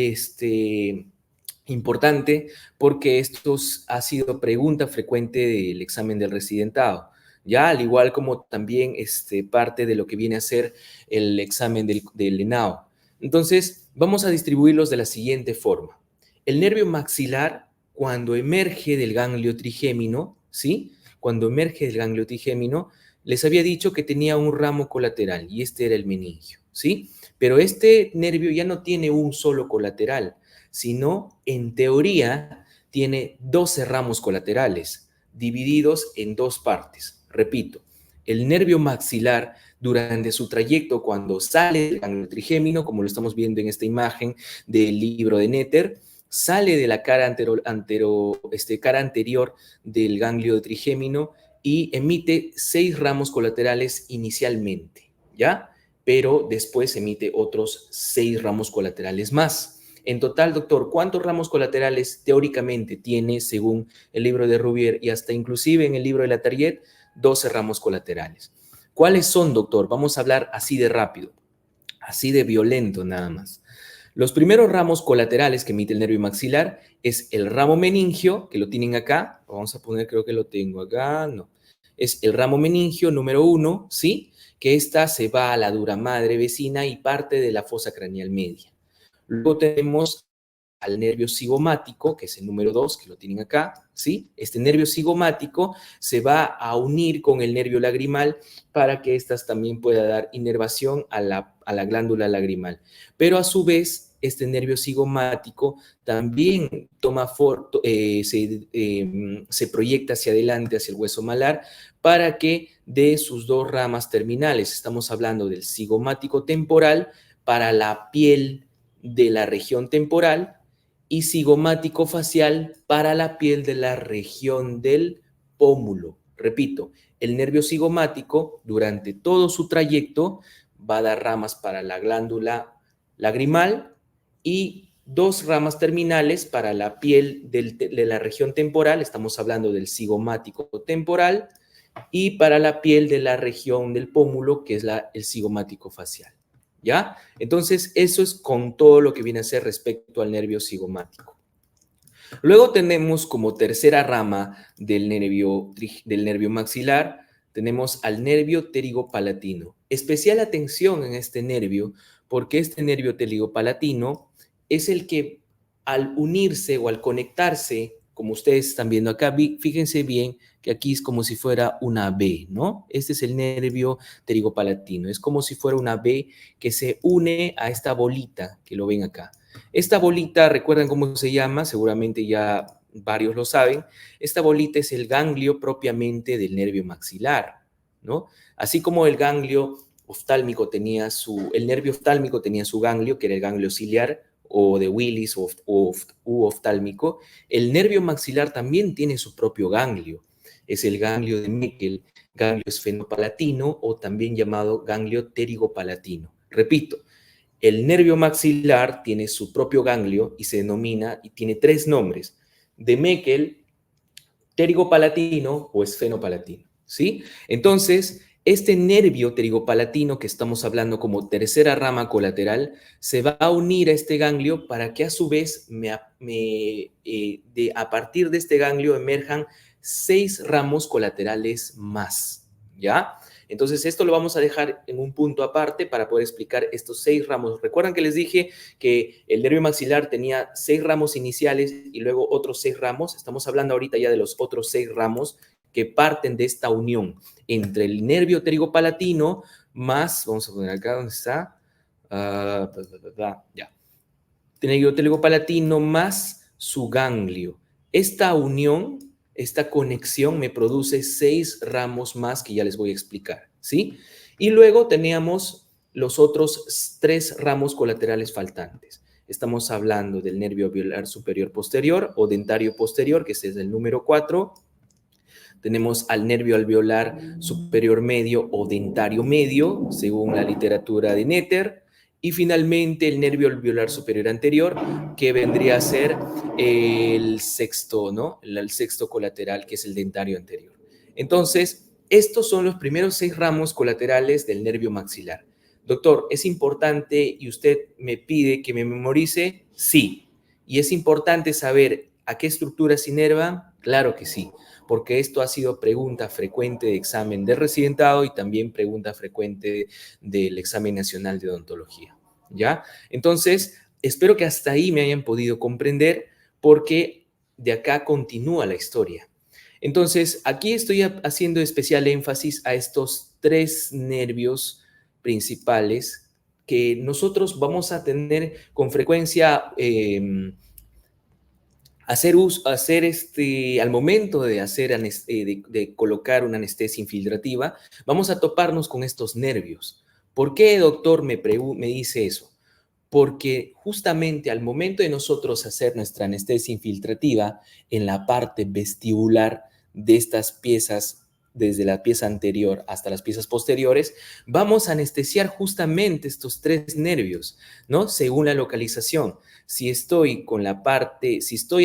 importante, porque esto ha sido pregunta frecuente del examen del residentado, ya al igual como también parte de lo que viene a ser el examen del ENAO. Entonces, vamos a distribuirlos de la siguiente forma. El nervio maxilar, cuando emerge del ganglio trigémino, ¿sí? Cuando emerge del ganglio trigémino, les había dicho que tenía un ramo colateral y este era el meningio, ¿sí? Pero este nervio ya no tiene un solo colateral, sino en teoría tiene 12 ramos colaterales divididos en 2 partes. Repito, el nervio maxilar durante su trayecto cuando sale del ganglio trigémino, como lo estamos viendo en esta imagen del libro de Netter, sale de la cara anterior del ganglio trigémino y emite 6 ramos colaterales inicialmente, ¿ya? Pero después emite otros 6 ramos colaterales más. En total, doctor, ¿cuántos ramos colaterales teóricamente tiene según el libro de Rouvier y hasta inclusive en el libro de Latarriet? 12 ramos colaterales. ¿Cuáles son, doctor? Vamos a hablar así de rápido, así de violento nada más. Los primeros ramos colaterales que emite el nervio maxilar es el ramo meningio, que lo tienen acá. Vamos a poner, creo que lo tengo acá, no. Es el ramo meningio número 1, ¿sí? Que esta se va a la dura madre vecina y parte de la fosa craneal media. Luego tenemos al nervio cigomático, que es el número 2, que lo tienen acá, ¿sí? Este nervio cigomático se va a unir con el nervio lagrimal para que éstas también pueda dar inervación a la glándula lagrimal. Pero a su vez, este nervio cigomático también se proyecta hacia adelante, hacia el hueso malar, para que dé sus 2 ramas terminales. Estamos hablando del cigomático temporal para la piel de la región temporal y cigomático facial para la piel de la región del pómulo. Repito, el nervio cigomático durante todo su trayecto va a dar ramas para la glándula lagrimal y 2 ramas terminales para la piel de la región temporal, estamos hablando del cigomático temporal, y para la piel de la región del pómulo, que es el cigomático facial. ¿Ya? Entonces, eso es con todo lo que viene a ser respecto al nervio cigomático. Luego tenemos como tercera rama del nervio maxilar, tenemos al nervio pterigopalatino. Especial atención en este nervio, porque este nervio pterigopalatino es el que al unirse o al conectarse, como ustedes están viendo acá, fíjense bien que aquí es como si fuera una V, ¿no? Este es el nervio pterigopalatino, es como si fuera una V que se une a esta bolita que lo ven acá. Esta bolita, ¿recuerdan cómo se llama? Seguramente ya varios lo saben. Esta bolita es el ganglio propiamente del nervio maxilar, ¿no? Así como el ganglio oftálmico el nervio oftálmico tenía su ganglio, que era el ganglio ciliar, o de Willis u oftálmico, el nervio maxilar también tiene su propio ganglio. Es el ganglio de Meckel, ganglio esfenopalatino o también llamado ganglio pterigopalatino. Repito, el nervio maxilar tiene su propio ganglio y se denomina, y tiene tres nombres: de Meckel, pterigopalatino o esfenopalatino, ¿sí? Entonces, este nervio pterigopalatino que estamos hablando como tercera rama colateral se va a unir a este ganglio para que a su vez a partir de este ganglio emerjan 6 ramos colaterales más, ¿ya? Entonces, esto lo vamos a dejar en un punto aparte para poder explicar estos 6 ramos. ¿Recuerdan que les dije que el nervio maxilar tenía 6 ramos iniciales y luego otros 6 ramos? Estamos hablando ahorita ya de los otros 6 ramos que parten de esta unión entre el nervio pterigopalatino más, vamos a poner acá donde está, ya, nervio pterigopalatino más su ganglio. Esta unión, esta conexión me produce 6 ramos más que ya les voy a explicar, ¿sí? Y luego teníamos los otros 3 ramos colaterales faltantes. Estamos hablando del nervio alveolar superior posterior o dentario posterior, que ese es el número 4. Tenemos al nervio alveolar superior medio o dentario medio, según la literatura de Netter. Y finalmente el nervio alveolar superior anterior, que vendría a ser el sexto, ¿no? El sexto colateral, que es el dentario anterior. Entonces, estos son los primeros 6 ramos colaterales del nervio maxilar. Doctor, ¿es importante y usted me pide que me memorice? Sí. ¿Y es importante saber a qué estructuras se inervan? Claro que sí, porque esto ha sido pregunta frecuente de examen de residentado y también pregunta frecuente del examen nacional de odontología, ¿ya? Entonces, espero que hasta ahí me hayan podido comprender, porque de acá continúa la historia. Entonces, aquí estoy haciendo especial énfasis a estos 3 nervios principales que nosotros vamos a tener con frecuencia al momento de de colocar una anestesia infiltrativa, vamos a toparnos con estos nervios. ¿Por qué, doctor, me dice eso? Porque justamente al momento de nosotros hacer nuestra anestesia infiltrativa en la parte vestibular de estas piezas, desde la pieza anterior hasta las piezas posteriores, vamos a anestesiar justamente estos 3 nervios, ¿no? Según la localización. Si estoy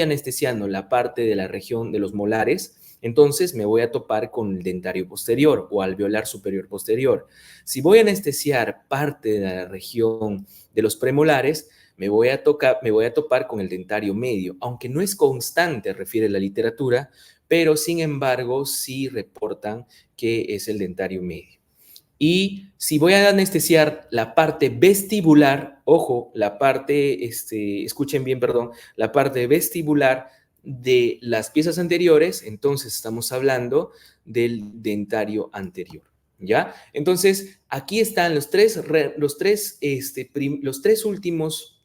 anestesiando la parte de la región de los molares, entonces me voy a topar con el dentario posterior o alveolar superior posterior. Si voy a anestesiar parte de la región de los premolares, me voy a topar con el dentario medio, aunque no es constante, refiere la literatura, pero sin embargo sí reportan que es el dentario medio. Y si voy a anestesiar la parte vestibular, ojo, escuchen bien, perdón, la parte vestibular de las piezas anteriores, entonces estamos hablando del dentario anterior, ¿ya? Entonces, aquí están los tres últimos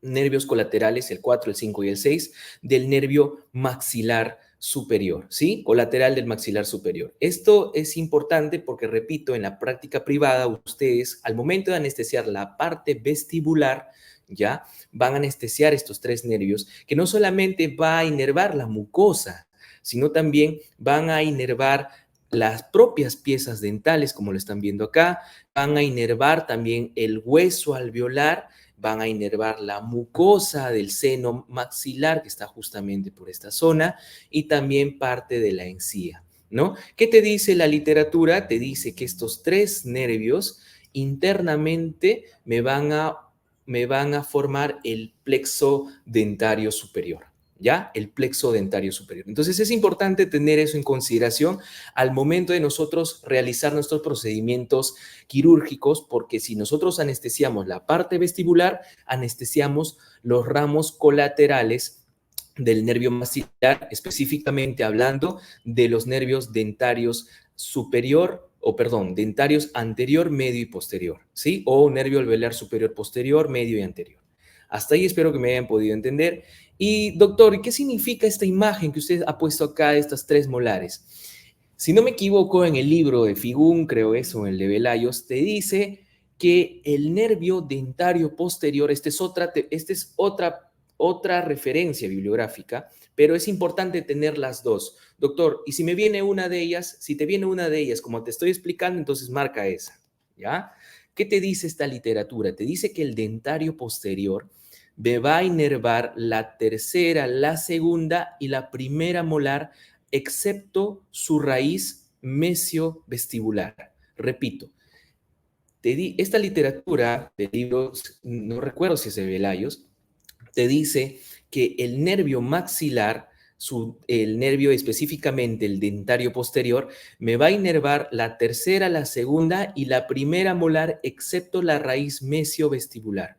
nervios colaterales, el 4, el 5 y el 6, del nervio maxilar superior, ¿sí? Colateral del maxilar superior. Esto es importante porque, repito, en la práctica privada, ustedes, al momento de anestesiar la parte vestibular, ya van a anestesiar estos 3 nervios, que no solamente va a inervar la mucosa, sino también van a inervar las propias piezas dentales, como lo están viendo acá, van a inervar también el hueso alveolar, van a inervar la mucosa del seno maxilar, que está justamente por esta zona, y también parte de la encía, ¿no? ¿Qué te dice la literatura? Te dice que estos 3 nervios internamente me van a formar el plexo dentario superior, ¿ya? El plexo dentario superior. Entonces es importante tener eso en consideración al momento de nosotros realizar nuestros procedimientos quirúrgicos, porque si nosotros anestesiamos la parte vestibular, anestesiamos los ramos colaterales del nervio maxilar, específicamente hablando de los nervios dentarios superior, o perdón, dentarios anterior, medio y posterior, ¿sí? O nervio alveolar superior, posterior, medio y anterior. Hasta ahí espero que me hayan podido entender. Y doctor, ¿qué significa esta imagen que usted ha puesto acá de estas 3 molares? Si no me equivoco, en el libro de Figún, creo eso, en el de Velayos, te dice que el nervio dentario posterior, esta es otra referencia bibliográfica, pero es importante tener las dos. Doctor, y si me viene una de ellas, si te viene una de ellas, como te estoy explicando, entonces marca esa, ¿ya? ¿Qué te dice esta literatura? Te dice que el dentario posterior me va a inervar la tercera, la segunda y la primera molar, excepto su raíz mesiovestibular. Repito, esta literatura de libros, no recuerdo si es de Velayos, te dice que el nervio maxilar, el nervio específicamente el dentario posterior, me va a inervar la tercera, la segunda y la primera molar, excepto la raíz mesiovestibular.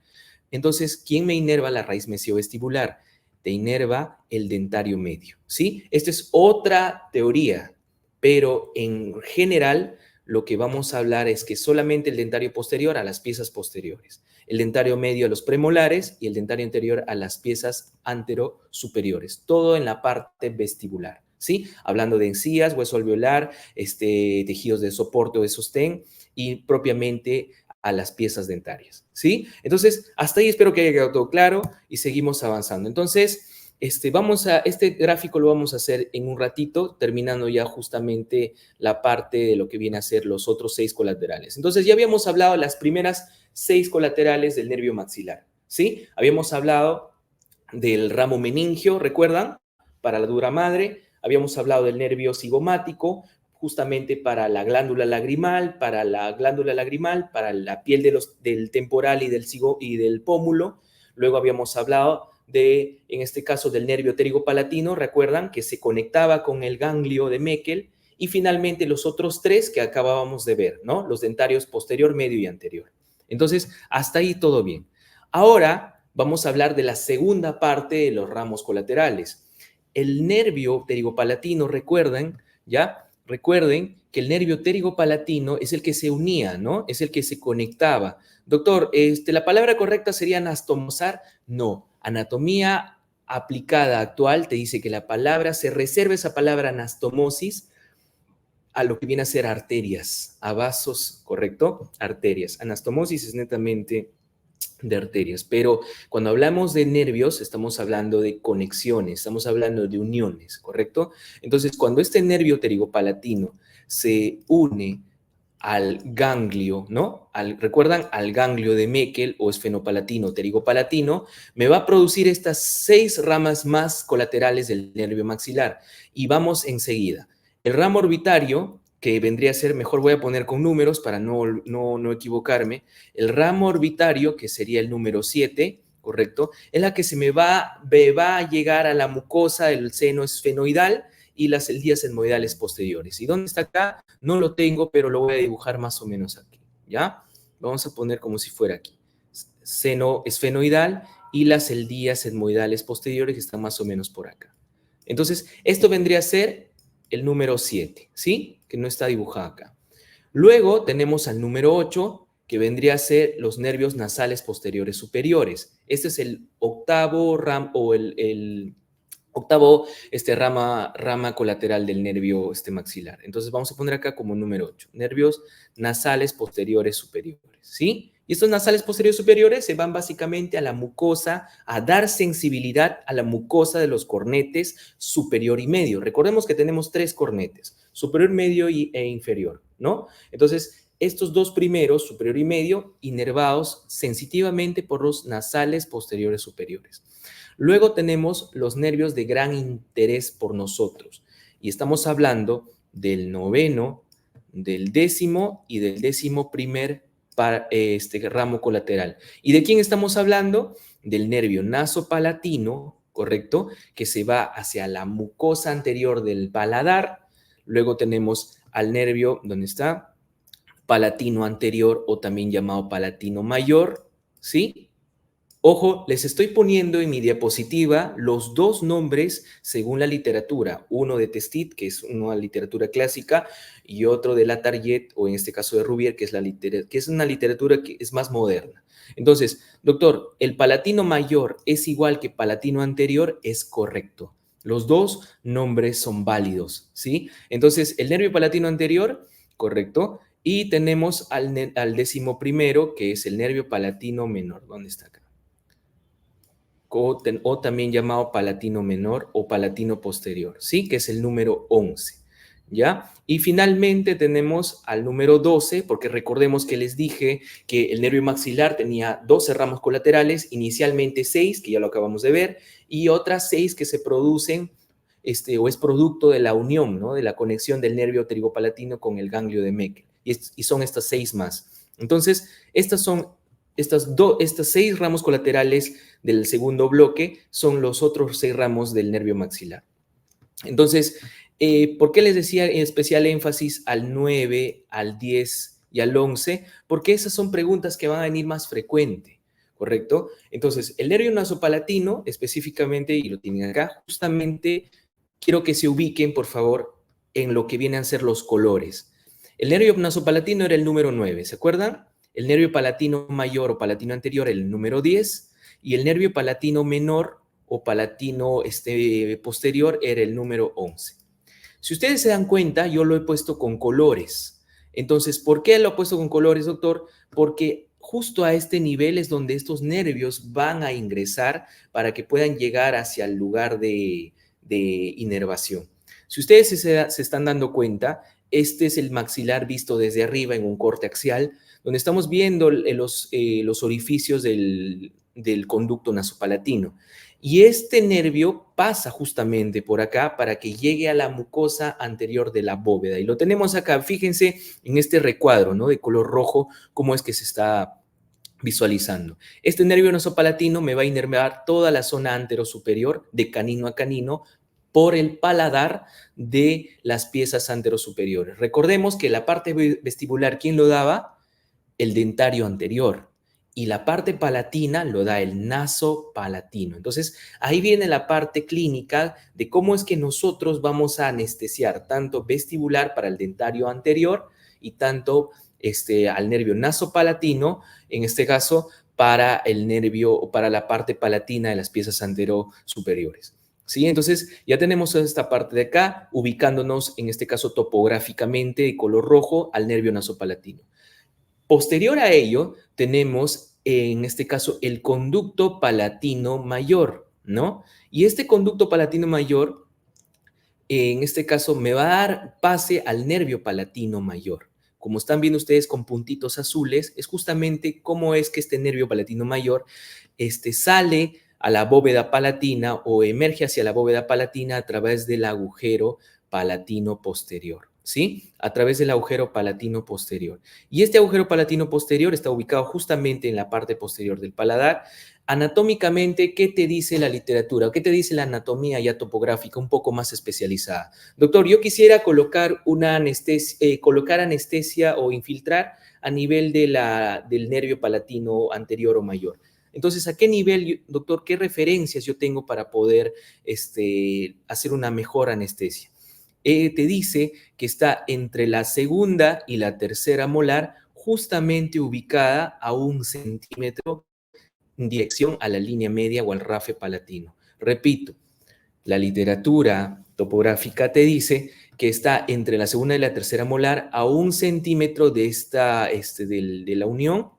Entonces, ¿quién me inerva la raíz mesiovestibular? Te inerva el dentario medio, ¿sí? Esta es otra teoría, pero en general lo que vamos a hablar es que solamente el dentario posterior a las piezas posteriores, el dentario medio a los premolares y el dentario anterior a las piezas anterosuperiores, todo en la parte vestibular, ¿sí? Hablando de encías, hueso alveolar, tejidos de soporte o de sostén y propiamente a las piezas dentarias, ¿sí? Entonces, hasta ahí espero que haya quedado todo claro y seguimos avanzando. Entonces, este gráfico lo vamos a hacer en un ratito, terminando ya justamente la parte de lo que viene a ser los otros 6 colaterales. Entonces, ya habíamos hablado de las primeras 6 colaterales del nervio maxilar, ¿sí? Habíamos hablado del ramo meningio, ¿recuerdan? Para la dura madre. Habíamos hablado del nervio cigomático, justamente para la glándula lagrimal, para la piel del temporal y del pómulo. Luego habíamos hablado en este caso, del nervio pterigopalatino, recuerdan que se conectaba con el ganglio de Meckel, y finalmente los otros 3 que acabábamos de ver, ¿no? Los dentarios posterior, medio y anterior. Entonces, hasta ahí todo bien. Ahora vamos a hablar de la segunda parte de los ramos colaterales. El nervio pterigopalatino, recuerden, ¿ya? Recuerden que el nervio pterigopalatino es el que se unía, ¿no? Es el que se conectaba. Doctor, ¿la palabra correcta sería anastomosar? No. Anatomía aplicada actual te dice que la palabra, se reserva esa palabra anastomosis a lo que viene a ser arterias, a vasos, ¿correcto? Arterias. Anastomosis es netamente de arterias, pero cuando hablamos de nervios estamos hablando de conexiones, estamos hablando de uniones, ¿correcto? Entonces, cuando este nervio pterigopalatino se une al ganglio, ¿no? ¿Recuerdan? Al ganglio de Meckel o esfenopalatino, pterigopalatino, me va a producir estas 6 ramas más colaterales del nervio maxilar. Y vamos enseguida. El ramo orbitario, que vendría a ser, mejor voy a poner con números para no equivocarme, el ramo orbitario, que sería el número 7, ¿correcto? Es la que me va a llegar a la mucosa del seno esfenoidal y las eldías etmoidales posteriores. ¿Y dónde está acá? No lo tengo, pero lo voy a dibujar más o menos aquí, ¿ya? Vamos a poner como si fuera aquí. Seno esfenoidal y las eldías etmoidales posteriores que están más o menos por acá. Entonces, esto vendría a ser el número 7, ¿sí? Que no está dibujado acá. Luego tenemos al número 8, que vendría a ser los nervios nasales posteriores superiores. Este es el octavo octavo rama colateral del nervio maxilar. Entonces vamos a poner acá como número 8, nervios nasales posteriores superiores, ¿sí? Y estos nasales posteriores superiores se van básicamente a la mucosa, a dar sensibilidad a la mucosa de los cornetes superior y medio. Recordemos que tenemos 3 cornetes, superior, medio e inferior, ¿no? Entonces, estos 2 primeros, superior y medio, inervados sensitivamente por los nasales posteriores superiores. Luego tenemos los nervios de gran interés por nosotros. Y estamos hablando del 9º, del 10º y del 11º ramo colateral. ¿Y de quién estamos hablando? Del nervio nasopalatino, ¿correcto? Que se va hacia la mucosa anterior del paladar. Luego tenemos al nervio, ¿dónde está? Palatino anterior o también llamado palatino mayor, ¿sí? Ojo, les estoy poniendo en mi diapositiva los dos nombres según la literatura, uno de Testit, que es una literatura clásica, y otro de Latarjet, o en este caso de Rubier, que es una literatura que es más moderna. Entonces, doctor, ¿el palatino mayor es igual que palatino anterior? Es correcto. Los dos nombres son válidos, ¿sí? Entonces, el nervio palatino anterior, correcto, y tenemos al décimo primero, que es el nervio palatino menor. ¿Dónde está acá? O también llamado palatino menor o palatino posterior, ¿sí? Que es el número 11, ¿ya? Y finalmente tenemos al número 12, porque recordemos que les dije que el nervio maxilar tenía 12 ramos colaterales, inicialmente 6, que ya lo acabamos de ver, y otras 6 que se producen o es producto de la unión, ¿no? De la conexión del nervio pterigopalatino con el ganglio de Meckel. Y son estas 6 más. Entonces, estas 6 ramos colaterales del segundo bloque son los otros 6 ramos del nervio maxilar. Entonces, ¿por qué les decía especial énfasis al 9, al 10 y al 11? Porque esas son preguntas que van a venir más frecuente, ¿correcto? Entonces, el nervio nasopalatino, específicamente, y lo tienen acá, justamente quiero que se ubiquen, por favor, en lo que vienen a ser los colores. El nervio nasopalatino era el número 9, ¿se acuerdan? El nervio palatino mayor o palatino anterior, el número 10, y el nervio palatino menor o palatino posterior era el número 11. Si ustedes se dan cuenta, yo lo he puesto con colores. Entonces, ¿por qué lo he puesto con colores, doctor? Porque justo a este nivel es donde estos nervios van a ingresar para que puedan llegar hacia el lugar de inervación. Si ustedes se están dando cuenta, este es el maxilar visto desde arriba en un corte axial, donde estamos viendo los orificios del conducto nasopalatino. Y este nervio pasa justamente por acá para que llegue a la mucosa anterior de la bóveda. Y lo tenemos acá, fíjense en este recuadro, ¿no? De color rojo, cómo es que se está visualizando. Este nervio nasopalatino me va a inervar toda la zona anterosuperior, de canino a canino, por el paladar de las piezas anterosuperiores. Recordemos que la parte vestibular, ¿quién lo daba? El dentario anterior. Y la parte palatina lo da el nasopalatino. Entonces, ahí viene la parte clínica de cómo es que nosotros vamos a anestesiar tanto vestibular para el dentario anterior y tanto al nervio nasopalatino, en este caso, para el nervio o para la parte palatina de las piezas anterosuperiores. ¿Sí? Entonces, ya tenemos esta parte de acá, ubicándonos, en este caso, topográficamente de color rojo al nervio nasopalatino. Posterior a ello, tenemos, en este caso, el conducto palatino mayor, ¿no? Y este conducto palatino mayor, en este caso, me va a dar pase al nervio palatino mayor. Como están viendo ustedes con puntitos azules, es justamente cómo es que este nervio palatino mayor sale a la bóveda palatina o emerge hacia la bóveda palatina a través del agujero palatino posterior, ¿sí? A través del agujero palatino posterior. Y este agujero palatino posterior está ubicado justamente en la parte posterior del paladar. Anatómicamente, ¿qué te dice la literatura? ¿Qué te dice la anatomía ya topográfica un poco más especializada? Doctor, yo quisiera colocar anestesia o infiltrar a nivel del nervio palatino anterior o mayor. Entonces, ¿a qué nivel, doctor, qué referencias yo tengo para poder hacer una mejor anestesia? Te dice que está entre la segunda y la tercera molar, justamente ubicada a 1 centímetro en dirección a la línea media o al rafe palatino. Repito, la literatura topográfica te dice que está entre la segunda y la tercera molar a 1 centímetro de de la unión,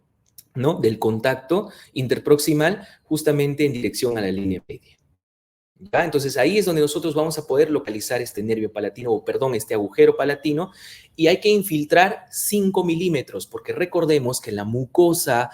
¿no? Del contacto interproximal, justamente en dirección a la línea media. ¿Ya? Entonces ahí es donde nosotros vamos a poder localizar este nervio palatino, o perdón, este agujero palatino, y hay que infiltrar 5 milímetros, porque recordemos que la mucosa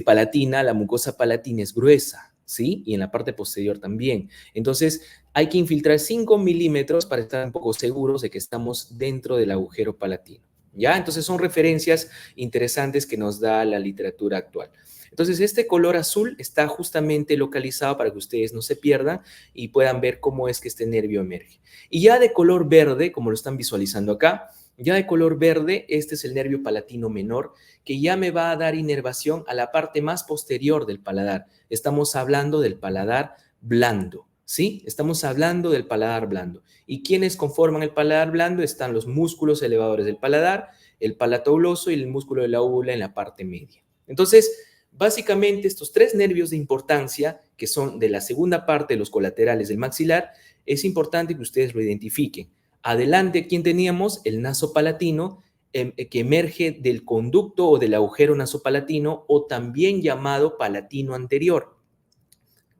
palatina es gruesa, ¿sí? Y en la parte posterior también. Entonces hay que infiltrar 5 milímetros para estar un poco seguros de que estamos dentro del agujero palatino. ¿Ya? Entonces son referencias interesantes que nos da la literatura actual. Entonces, este color azul está justamente localizado para que ustedes no se pierdan y puedan ver cómo es que este nervio emerge. Y ya de color verde, como lo están visualizando acá, ya de color verde, este es el nervio palatino menor, que ya me va a dar inervación a la parte más posterior del paladar. Estamos hablando del paladar blando, ¿sí? Estamos hablando del paladar blando. ¿Y quiénes conforman el paladar blando? Están los músculos elevadores del paladar, el palato huloso y el músculo de la úvula en la parte media. Entonces, básicamente estos tres nervios de importancia, que son de la segunda parte de los colaterales del maxilar, es importante que ustedes lo identifiquen. Adelante, ¿quién teníamos? El nasopalatino, que emerge del conducto o del agujero nasopalatino, o también llamado palatino anterior,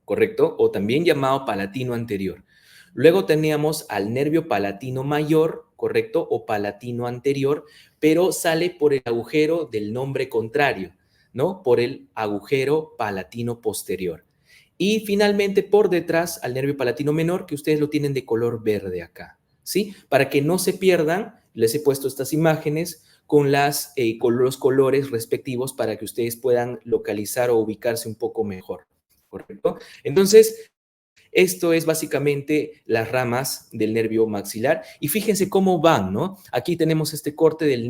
¿correcto? O también llamado palatino anterior. Luego teníamos al nervio palatino mayor, ¿correcto? O palatino anterior, pero sale por el agujero del nombre contrario, ¿no? Por el agujero palatino posterior. Y finalmente por detrás al nervio palatino menor, que ustedes lo tienen de color verde acá, ¿sí? Para que no se pierdan, les he puesto estas imágenes con los colores respectivos para que ustedes puedan localizar o ubicarse un poco mejor, ¿correcto? Entonces, esto es básicamente las ramas del nervio maxilar. Y fíjense cómo van, ¿no? Aquí tenemos este corte del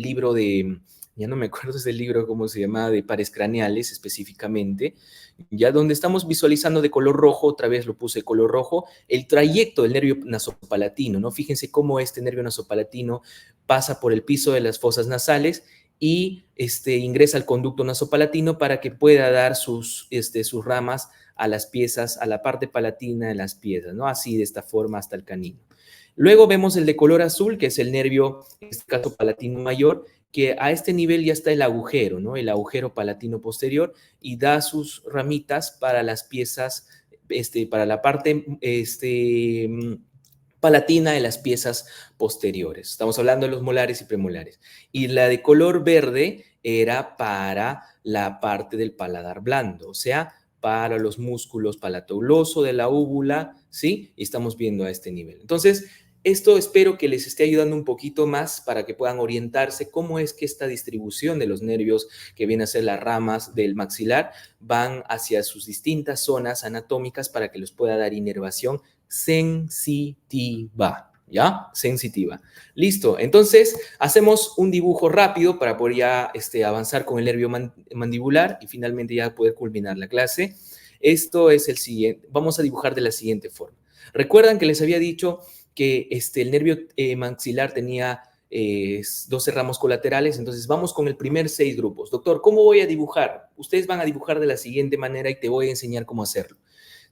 libro de, ya no me acuerdo del libro, cómo se llama, de pares craneales específicamente, ya donde estamos visualizando de color rojo, otra vez lo puse de color rojo, el trayecto del nervio nasopalatino, ¿no? Fíjense cómo este nervio nasopalatino pasa por el piso de las fosas nasales y ingresa al conducto nasopalatino para que pueda dar sus ramas a las piezas, a la parte palatina de las piezas, ¿no? Así, de esta forma, hasta el canino. Luego vemos el de color azul, que es el nervio, en este caso palatino mayor, que a este nivel ya está el agujero, ¿no? El agujero palatino posterior, y da sus ramitas para las piezas, para la parte, palatina de las piezas posteriores. Estamos hablando de los molares y premolares. Y la de color verde era para la parte del paladar blando, o sea, para los músculos palatouloso de la úvula, ¿sí? Y estamos viendo a este nivel. Entonces, esto espero que les esté ayudando un poquito más para que puedan orientarse cómo es que esta distribución de los nervios, que vienen a ser las ramas del maxilar, van hacia sus distintas zonas anatómicas para que les pueda dar inervación sensitiva, ¿ya? Sensitiva. Listo, entonces hacemos un dibujo rápido para poder ya avanzar con el nervio mandibular y finalmente ya poder culminar la clase. Esto es el siguiente, vamos a dibujar de la siguiente forma. Recuerdan que les había dicho que el nervio maxilar tenía 12 ramos colaterales, entonces vamos con el primer 6 grupos. Doctor, ¿cómo voy a dibujar? Ustedes van a dibujar de la siguiente manera y te voy a enseñar cómo hacerlo.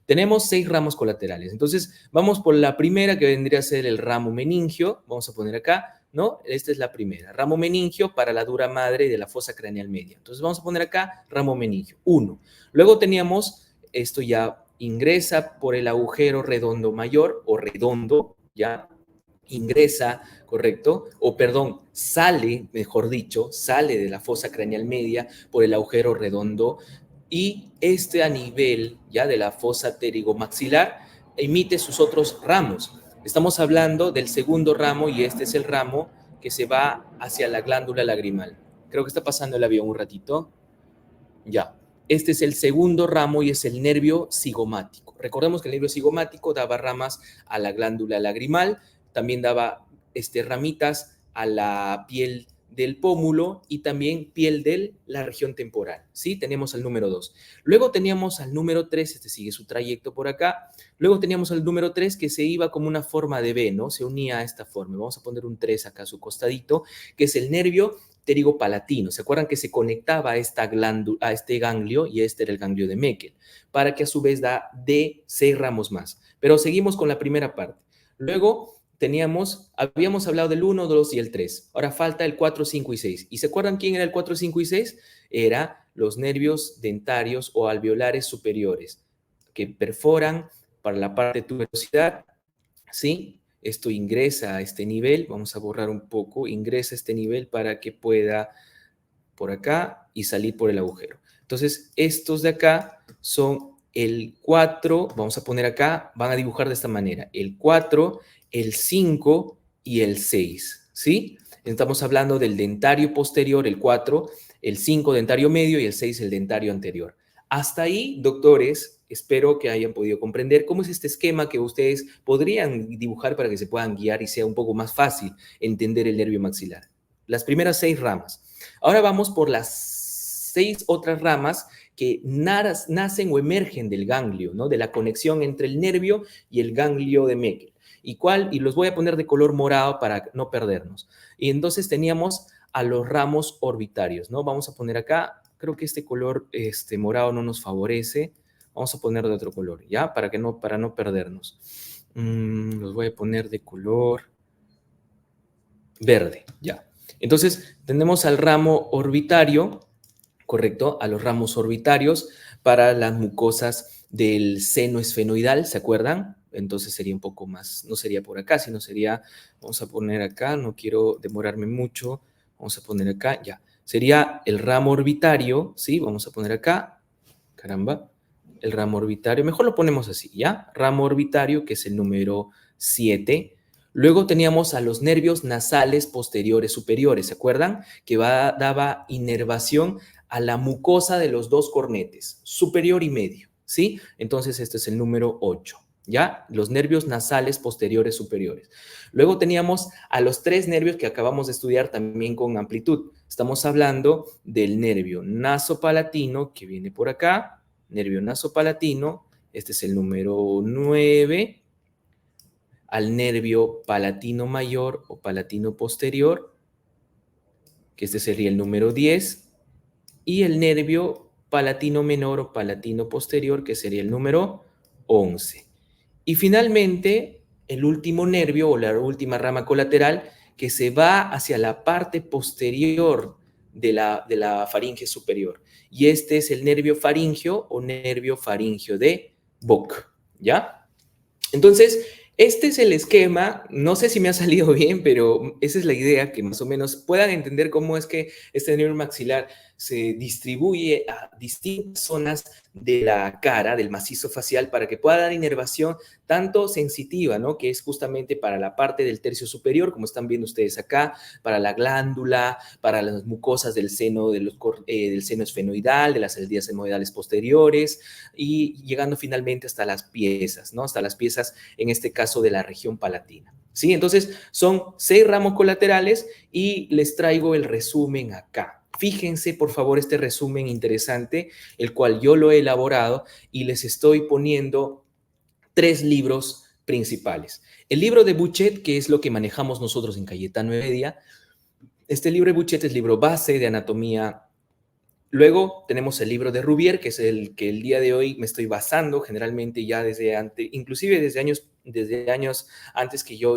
Tenemos 6 ramos colaterales. Entonces, vamos por la primera, que vendría a ser el ramo meningio. Vamos a poner acá, ¿no? Esta es la primera. Ramo meningio para la dura madre de la fosa craneal media. Entonces, vamos a poner acá ramo meningio, 1. Luego teníamos, esto ya ingresa por el agujero redondo mayor, o redondo, ya ingresa, ¿correcto? O perdón, sale, mejor dicho, sale de la fosa craneal media por el agujero redondo, y a nivel ya de la fosa pterigomaxilar emite sus otros ramos. Estamos hablando del segundo ramo, y este es el ramo que se va hacia la glándula lagrimal. Creo que está pasando el avión un ratito. Ya. Este es el segundo ramo y es el nervio cigomático. Recordemos que el nervio cigomático daba ramas a la glándula lagrimal, también daba ramitas a la piel del pómulo y también piel de la región temporal, ¿sí? Tenemos al número 2. Luego teníamos al número 3, sigue su trayecto por acá. Luego teníamos al número 3 que se iba como una forma de V, ¿no? Se unía a esta forma. Vamos a poner un 3 acá a su costadito, que es el nervio pterigopalatino. ¿Se acuerdan que se conectaba a este ganglio? Y este era el ganglio de Meckel, para que a su vez da de 6 ramos más. Pero seguimos con la primera parte. Luego habíamos hablado del 1, 2 y el 3. Ahora falta el 4, 5 y 6. ¿Y se acuerdan quién era el 4, 5 y 6? Era los nervios dentarios o alveolares superiores, que perforan para la parte de tuberosidad, ¿sí? Esto ingresa a este nivel. Vamos a borrar un poco. Ingresa a este nivel para que pueda por acá y salir por el agujero. Entonces, estos de acá son el 4, vamos a poner acá, van a dibujar de esta manera, el 4, el 5 y el 6, ¿sí? Estamos hablando del dentario posterior, el 4, el 5 dentario medio y el 6 el dentario anterior. Hasta ahí, doctores, espero que hayan podido comprender cómo es este esquema que ustedes podrían dibujar para que se puedan guiar y sea un poco más fácil entender el nervio maxilar. Las primeras 6 ramas. Ahora vamos por las 6 otras ramas que nacen o emergen del ganglio, ¿no? De la conexión entre el nervio y el ganglio de Meckel. Y los voy a poner de color morado para no perdernos. Y entonces teníamos a los ramos orbitarios, ¿no? Vamos a poner acá, creo que este color morado no nos favorece. Vamos a poner de otro color, ¿ya? Para no perdernos. Los voy a poner de color verde, ya. Entonces, tenemos al ramo orbitario, ¿correcto? A los ramos orbitarios para las mucosas del seno esfenoidal, ¿se acuerdan? Entonces sería un poco más, no sería por acá, sino sería, vamos a poner acá, no quiero demorarme mucho, vamos a poner acá, ya. Sería el ramo orbitario, ¿sí? Vamos a poner acá, caramba, el ramo orbitario, mejor lo ponemos así, ¿ya? Ramo orbitario, que es el número 7. Luego teníamos a los nervios nasales posteriores superiores, ¿se acuerdan? Que daba inervación a la mucosa de los dos cornetes, superior y medio, ¿sí? Entonces este es el número 8, ¿ya? Los nervios nasales posteriores superiores. Luego teníamos a los 3 nervios que acabamos de estudiar también con amplitud. Estamos hablando del nervio nasopalatino, que viene por acá, nervio nasopalatino, este es el número 9, al nervio palatino mayor o palatino posterior, que este sería el número 10, y el nervio palatino menor o palatino posterior, que sería el número 11. Y finalmente, el último nervio o la última rama colateral que se va hacia la parte posterior de la faringe superior. Y este es el nervio faringeo o nervio faringeo de Bock, ¿ya? Entonces, este es el esquema, no sé si me ha salido bien, pero esa es la idea, que más o menos puedan entender cómo es que este nervio maxilar se distribuye a distintas zonas de la cara, del macizo facial, para que pueda dar inervación tanto sensitiva, ¿no? Que es justamente para la parte del tercio superior, como están viendo ustedes acá, para la glándula, para las mucosas del seno, del seno esfenoidal, de las salidas senoidales posteriores, y llegando finalmente hasta las piezas, ¿no? Hasta las piezas, en este caso, de la región palatina. ¿Sí? Entonces, son 6 ramos colaterales y les traigo el resumen acá. Fíjense, por favor, este resumen interesante, el cual yo lo he elaborado y les estoy poniendo 3 libros principales. El libro de Buchet, que es lo que manejamos nosotros en Cayetano Heredia. Este libro de Buchet es libro base de anatomía. Luego tenemos el libro de Rubier, que es el que el día de hoy me estoy basando, generalmente ya desde antes, inclusive desde años antes que yo,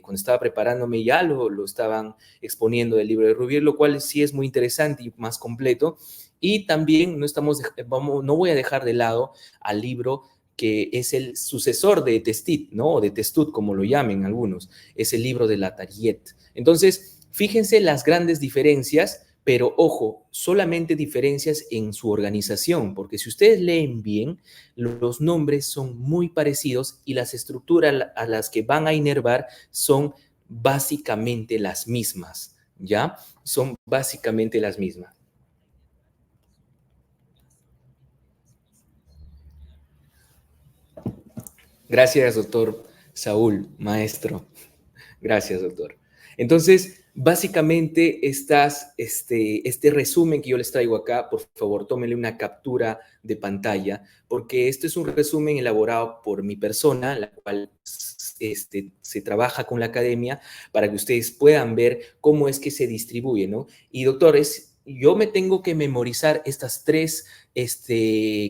cuando estaba preparándome, ya lo estaban exponiendo del libro de Rubier, lo cual sí es muy interesante y más completo. Y también no voy a dejar de lado al libro que es el sucesor de Testit, ¿no? O de Testut, como lo llamen algunos, es el libro de Latariet. Entonces, fíjense las grandes diferencias, pero ojo, solamente diferencias en su organización, porque si ustedes leen bien, los nombres son muy parecidos y las estructuras a las que van a inervar son básicamente las mismas, ¿ya? Son básicamente las mismas. Gracias, doctor Saúl, maestro. Gracias, doctor. Entonces, básicamente, este resumen que yo les traigo acá, por favor, tómenle una captura de pantalla, porque este es un resumen elaborado por mi persona, la cual se trabaja con la academia, para que ustedes puedan ver cómo es que se distribuye, ¿no? Y, doctores, yo me tengo que memorizar estas 3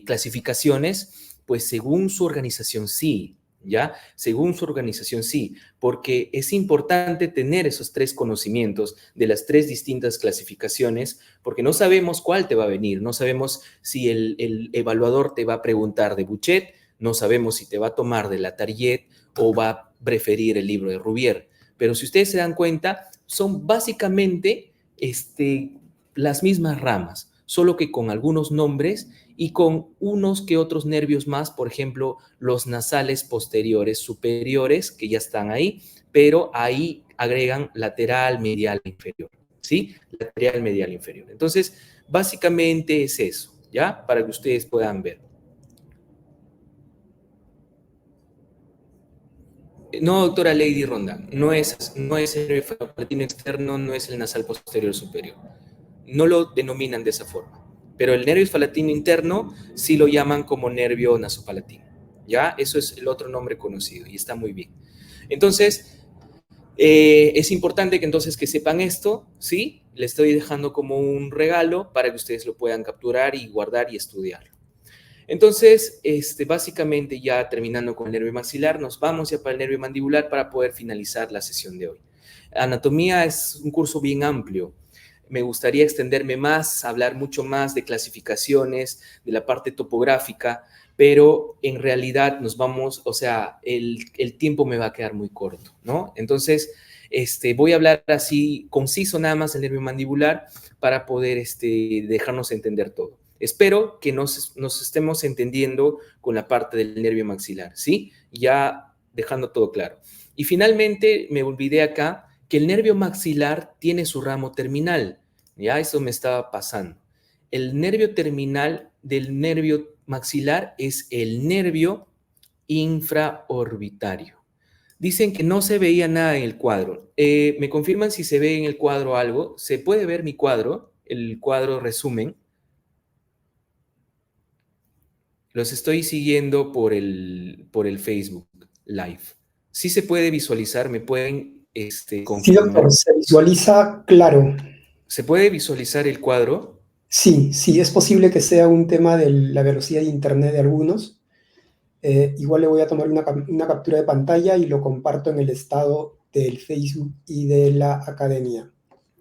clasificaciones, pues según su organización, sí, ¿ya? Según su organización, sí, porque es importante tener esos 3 conocimientos de las 3 distintas clasificaciones, porque no sabemos cuál te va a venir, no sabemos si el evaluador te va a preguntar de Buchet, no sabemos si te va a tomar de Latariet o va a preferir el libro de Rubier. Pero si ustedes se dan cuenta, son básicamente las mismas ramas. solo que con algunos nombres y con unos que otros nervios más, por ejemplo, los nasales posteriores superiores, que ya están ahí, pero ahí agregan lateral, medial, inferior, ¿sí? Lateral, medial, inferior. Entonces, básicamente es eso, ¿ya? Para que ustedes puedan ver. No, doctora Lady Ronda, no es el nervio palatino externo, no es el nasal posterior superior. No lo denominan de esa forma. Pero el nervio palatino interno sí lo llaman como nervio nasopalatino. ¿Ya? Eso es el otro nombre conocido y está muy bien. Entonces, es importante que entonces que sepan esto, ¿sí? Le estoy dejando como un regalo para que ustedes lo puedan capturar y guardar y estudiar. Entonces, básicamente ya terminando con el nervio maxilar, nos vamos ya para el nervio mandibular para poder finalizar la sesión de hoy. Anatomía es un curso bien amplio. Me gustaría extenderme más, hablar mucho más de clasificaciones, de la parte topográfica, pero en realidad nos vamos, o sea, el tiempo me va a quedar muy corto, ¿no? Entonces, voy a hablar así conciso nada más del nervio mandibular para poder dejarnos entender todo. Espero que nos estemos entendiendo con la parte del nervio maxilar, ¿sí? Ya dejando todo claro. Y finalmente me olvidé acá que el nervio maxilar tiene su ramo terminal. Ya eso me estaba pasando. El nervio terminal del nervio maxilar es el nervio infraorbitario. Dicen que no se veía nada en el cuadro. ¿Me confirman si se ve en el cuadro algo? ¿Se puede ver mi cuadro? El cuadro resumen. Los estoy siguiendo por el Facebook Live. ¿Sí se puede visualizar? ¿Me pueden Sí, doctor, confirmar? se visualiza claro. ¿Se puede visualizar el cuadro? Sí, sí, es posible que sea un tema de la velocidad de internet de algunos. Igual le voy a tomar una captura de pantalla y lo comparto en el estado del Facebook y de la academia.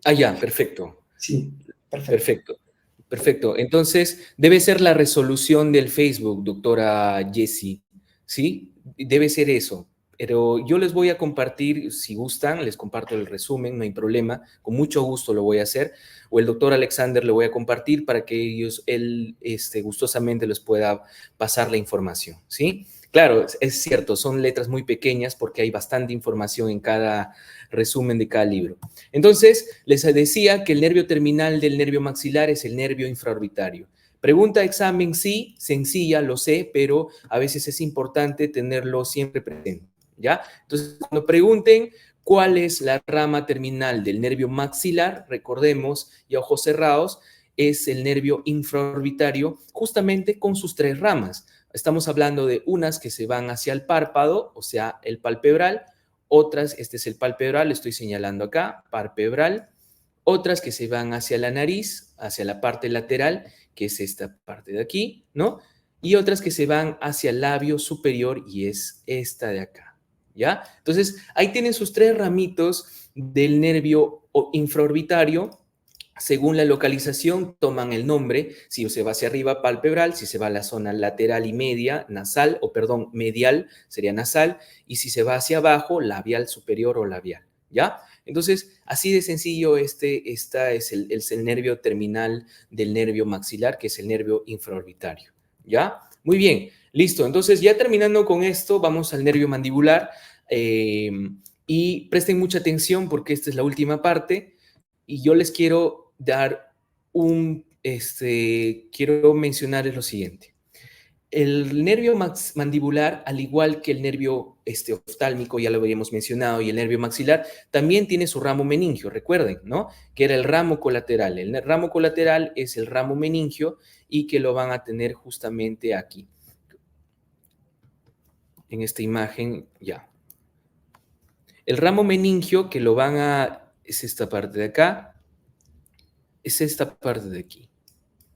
Ah, ya, perfecto. Sí, perfecto. Perfecto. Perfecto. Entonces, debe ser la resolución del Facebook, doctora Jessie. ¿Sí? Debe ser eso. Pero yo les voy a compartir, si gustan, les comparto el resumen, no hay problema. Con mucho gusto lo voy a hacer. O el doctor Alexander le voy a compartir para que él gustosamente les pueda pasar la información. ¿Sí? Claro, es cierto, son letras muy pequeñas porque hay bastante información en cada resumen de cada libro. Entonces, les decía que el nervio terminal del nervio maxilar es el nervio infraorbitario. Pregunta examen, sí, sencilla, lo sé, pero a veces es importante tenerlo siempre presente, ¿ya? Entonces, cuando pregunten cuál es la rama terminal del nervio maxilar, recordemos, y a ojos cerrados, es el nervio infraorbitario, justamente con sus tres ramas. Estamos hablando de unas que se van hacia el párpado, o sea, el palpebral, otras, este es el palpebral, estoy señalando acá, palpebral, otras que se van hacia la nariz, hacia la parte lateral, que es esta parte de aquí, ¿no? Y otras que se van hacia el labio superior y es esta de acá, ¿ya? Entonces, ahí tienen sus tres ramitos del nervio infraorbitario. Según la localización, toman el nombre, si se va hacia arriba, palpebral, si se va a la zona lateral y media, nasal, o perdón, medial, sería nasal, y si se va hacia abajo, labial superior o labial, ¿ya? Entonces, así de sencillo, esta es el nervio terminal del nervio maxilar, que es el nervio infraorbitario, ¿ya? Muy bien, listo. Entonces, ya terminando con esto, vamos al nervio mandibular, y presten mucha atención porque esta es la última parte, y yo les quiero dar quiero mencionarles lo siguiente. El nervio mandibular, al igual que el nervio oftálmico, ya lo habíamos mencionado, y el nervio maxilar, también tiene su ramo meningio, recuerden, ¿no? Que era el ramo colateral. El ramo colateral es el ramo meningio y que lo van a tener justamente aquí. En esta imagen, ya. El ramo meningio que lo van a... es esta parte de acá, es esta parte de aquí.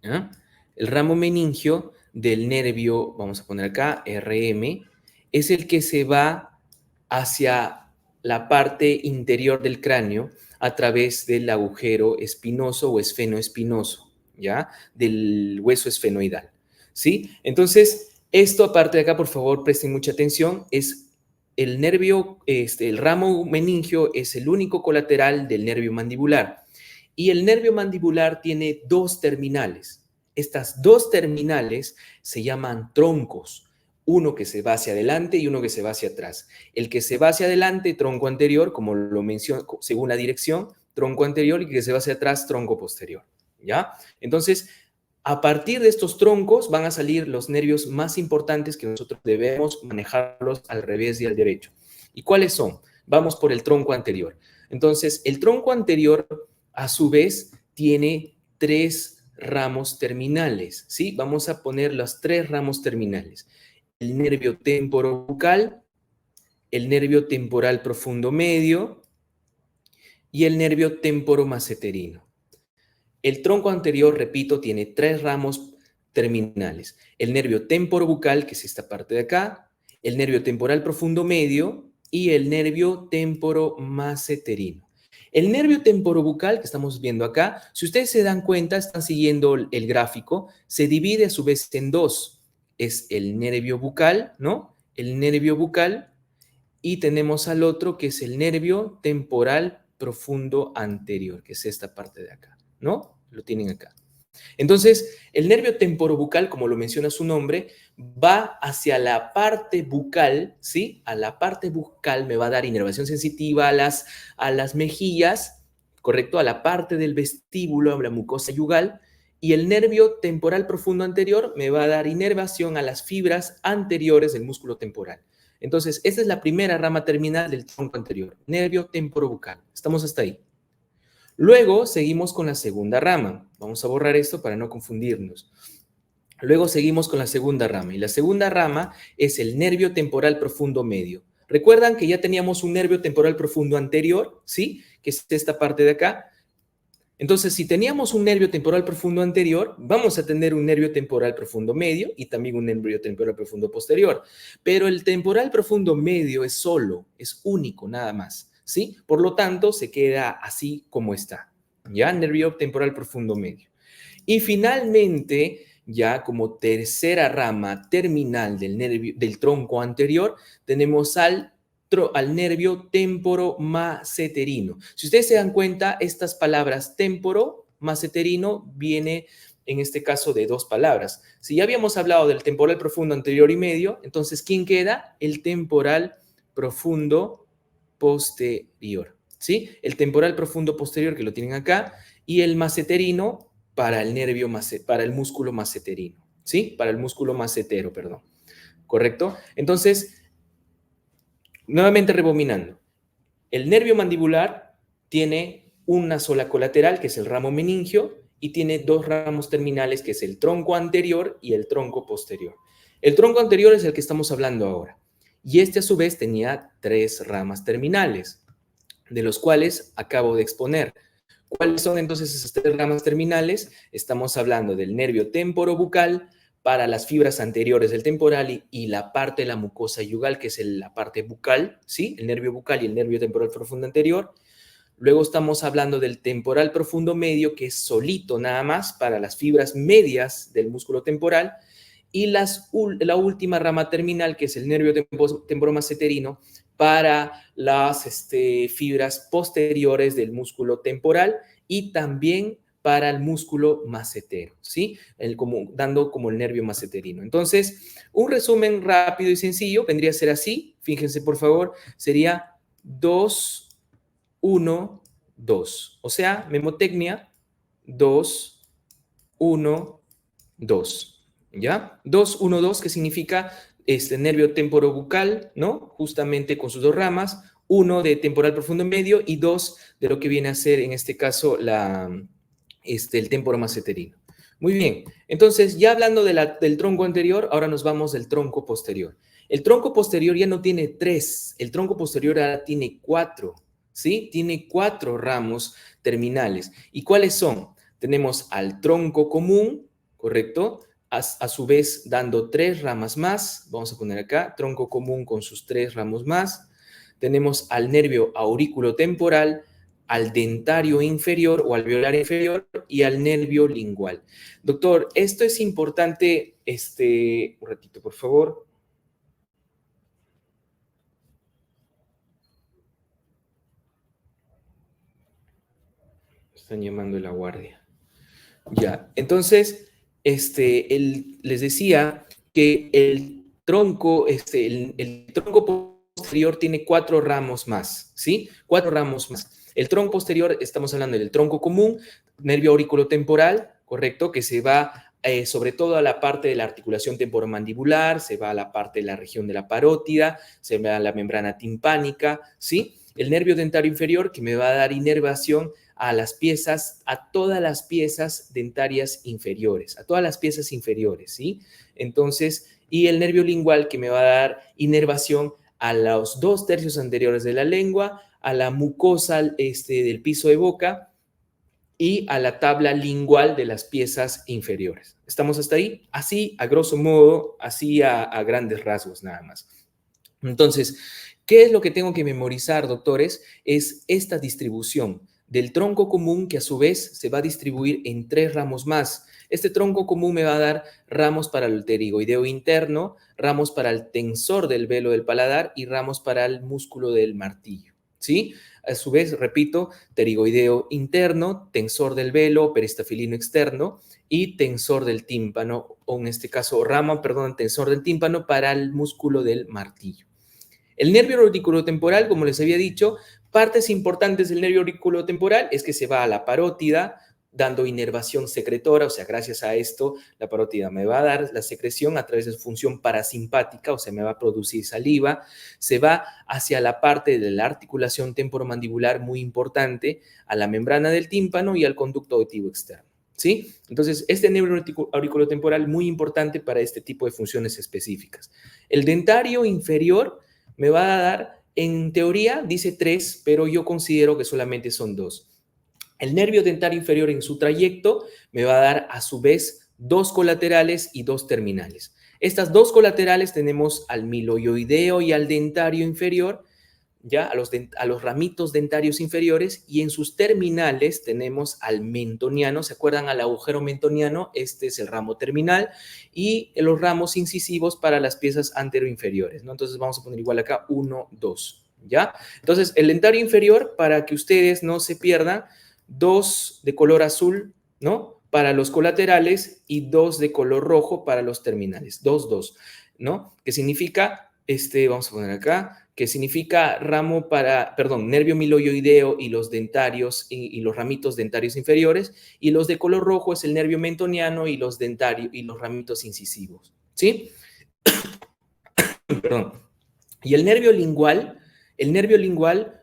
¿Ya? El ramo meningio del nervio, vamos a poner acá, RM, es el que se va hacia la parte interior del cráneo a través del agujero espinoso o esfenoespinoso, ¿ya? Del hueso esfenoidal, ¿sí? Entonces, esto aparte de acá, por favor, presten mucha atención, es el nervio, el ramo meningio es el único colateral del nervio mandibular. y el nervio mandibular tiene dos terminales. Estas dos terminales se llaman troncos, uno que se va hacia adelante y uno que se va hacia atrás. El que se va hacia adelante, tronco anterior, como lo menciono, según la dirección, tronco anterior, y el que se va hacia atrás, tronco posterior, ¿ya? Entonces, a partir de estos troncos van a salir los nervios más importantes que nosotros debemos manejarlos al revés y al derecho. ¿Y cuáles son? Vamos por el tronco anterior. Entonces, el tronco anterior, a su vez, tiene tres ramos terminales, ¿sí? Vamos a poner los tres ramos terminales. El nervio temporobucal, el nervio temporal profundo medio y el nervio temporomaceterino. El tronco anterior, repito, tiene tres ramos terminales. El nervio temporobucal, que es esta parte de acá, el nervio temporal profundo medio y el nervio temporomaceterino. El nervio temporobucal que estamos viendo acá, si ustedes se dan cuenta, están siguiendo el gráfico, se divide a su vez en dos. Es el nervio bucal, ¿no? El nervio bucal, y tenemos al otro que es el nervio temporal profundo anterior, que es esta parte de acá, ¿no? Lo tienen acá. Entonces, el nervio temporobucal, como lo menciona su nombre, va hacia la parte bucal, ¿sí? A la parte bucal me va a dar inervación sensitiva a las mejillas, ¿correcto? A la parte del vestíbulo, a la mucosa yugal, y el nervio temporal profundo anterior me va a dar inervación a las fibras anteriores del músculo temporal. Entonces, esta es la primera rama terminal del tronco anterior, nervio temporobucal. ¿Estamos hasta ahí? Luego seguimos con la segunda rama. Vamos a borrar esto para no confundirnos. Luego seguimos con la segunda rama. Y la segunda rama es el nervio temporal profundo medio. ¿Recuerdan que ya teníamos un nervio temporal profundo anterior? ¿Sí? Que es esta parte de acá. Entonces, si teníamos un nervio temporal profundo anterior, vamos a tener un nervio temporal profundo medio y también un nervio temporal profundo posterior. Pero el temporal profundo medio es solo, es único nada más, ¿sí? Por lo tanto, se queda así como está, ¿ya? Nervio temporal profundo medio. Y finalmente, ya como tercera rama terminal del tronco anterior, tenemos al nervio temporomaceterino. Si ustedes se dan cuenta, estas palabras temporomaceterino viene en este caso de dos palabras. Si ya habíamos hablado del temporal profundo anterior y medio, entonces ¿quién queda? El temporal profundo posterior, ¿sí? El temporal profundo posterior que lo tienen acá y el maceterino para el músculo maceterino, ¿sí? Para el músculo macetero, perdón. ¿Correcto? Entonces, nuevamente rebobinando. El nervio mandibular tiene una sola colateral, que es el ramo meningio, y tiene dos ramos terminales, que es el tronco anterior y el tronco posterior. El tronco anterior es el que estamos hablando ahora. Y este a su vez tenía tres ramas terminales, de los cuales acabo de exponer. ¿Cuáles son entonces esas tres ramas terminales? Estamos hablando del nervio temporobucal para las fibras anteriores del temporal y la parte de la mucosa yugal, que es la parte bucal, ¿sí? El nervio bucal y el nervio temporal profundo anterior. Luego estamos hablando del temporal profundo medio, que es solito nada más para las fibras medias del músculo temporal. Y la última rama terminal, que es el nervio temporomaceterino, para las fibras posteriores del músculo temporal y también para el músculo macetero, ¿sí? Dando como el nervio maceterino. Entonces, un resumen rápido y sencillo vendría a ser así. Fíjense, por favor, sería 2, 1, 2. O sea, memotecnia 2, 1, 2. ¿Ya? 2, 1, 2, que significa nervio temporobucal, ¿no? Justamente con sus dos ramas, uno de temporal profundo medio y dos de lo que viene a ser, en este caso, el temporomaceterino. Muy bien, entonces, ya hablando del tronco anterior, ahora nos vamos del tronco posterior. El tronco posterior ya no tiene tres, el tronco posterior ahora tiene cuatro, ¿sí? Tiene cuatro ramos terminales. ¿Y cuáles son? Tenemos al tronco común, ¿correcto? A su vez dando tres ramas más, vamos a poner acá, tronco común con sus tres ramos más. Tenemos al nervio auriculotemporal, al dentario inferior o alveolar inferior y al nervio lingual. Doctor, esto es importante, un ratito, por favor. Están llamando a la guardia. Ya, entonces, les decía que el tronco, el tronco posterior tiene 4 ramos más, ¿sí? 4 ramos más. El tronco posterior, estamos hablando del tronco común, nervio auriculotemporal, ¿correcto? Que se va sobre todo a la parte de la articulación temporomandibular, se va a la parte de la región de la parótida, se va a la membrana timpánica, ¿sí? El nervio dentario inferior, que me va a dar inervación a las piezas, a todas las piezas dentarias inferiores, a todas las piezas inferiores, ¿sí? Entonces, y el nervio lingual que me va a dar inervación a los 2/3 anteriores de la lengua, a la mucosa del piso de boca y a la tabla lingual de las piezas inferiores. ¿Estamos hasta ahí? Así, a grosso modo, así a grandes rasgos nada más. Entonces, ¿qué es lo que tengo que memorizar, doctores? Es esta distribución del tronco común que a su vez se va a distribuir en 3 ramos más. Este tronco común me va a dar ramos para el pterigoideo interno, ramos para el tensor del velo del paladar y ramos para el músculo del martillo, ¿sí? A su vez, repito, pterigoideo interno, tensor del velo, peristafilino externo y tensor del tímpano, o en este caso tensor del tímpano para el músculo del martillo. El nervio auriculotemporal, como les había dicho, partes importantes del nervio auriculotemporal es que se va a la parótida, dando inervación secretora, o sea, gracias a esto, la parótida me va a dar la secreción a través de su función parasimpática, o sea, me va a producir saliva, se va hacia la parte de la articulación temporomandibular muy importante, a la membrana del tímpano y al conducto auditivo externo, ¿sí? Entonces, este nervio auriculotemporal muy importante para este tipo de funciones específicas. El dentario inferior me va a dar, en teoría, dice 3, pero yo considero que solamente son 2. El nervio dentario inferior en su trayecto me va a dar, a su vez, 2 colaterales y 2 terminales. Estas 2 colaterales tenemos al miloioideo y al dentario inferior, ya a los ramitos dentarios inferiores, y en sus terminales tenemos al mentoniano. ¿Se acuerdan al agujero mentoniano? Este es el ramo terminal, y los ramos incisivos para las piezas anteroinferiores, ¿no? Entonces vamos a poner igual acá 1, 2, ¿ya? Entonces el dentario inferior, para que ustedes no se pierdan, 2 de color azul, ¿no? Para los colaterales y 2 de color rojo para los terminales. 2, 2, ¿no? Que significa, vamos a poner acá, que significa nervio miloioideo y los dentarios y los ramitos dentarios inferiores, y los de color rojo es el nervio mentoniano y los dentarios y los ramitos incisivos, ¿sí? Perdón. Y el nervio lingual,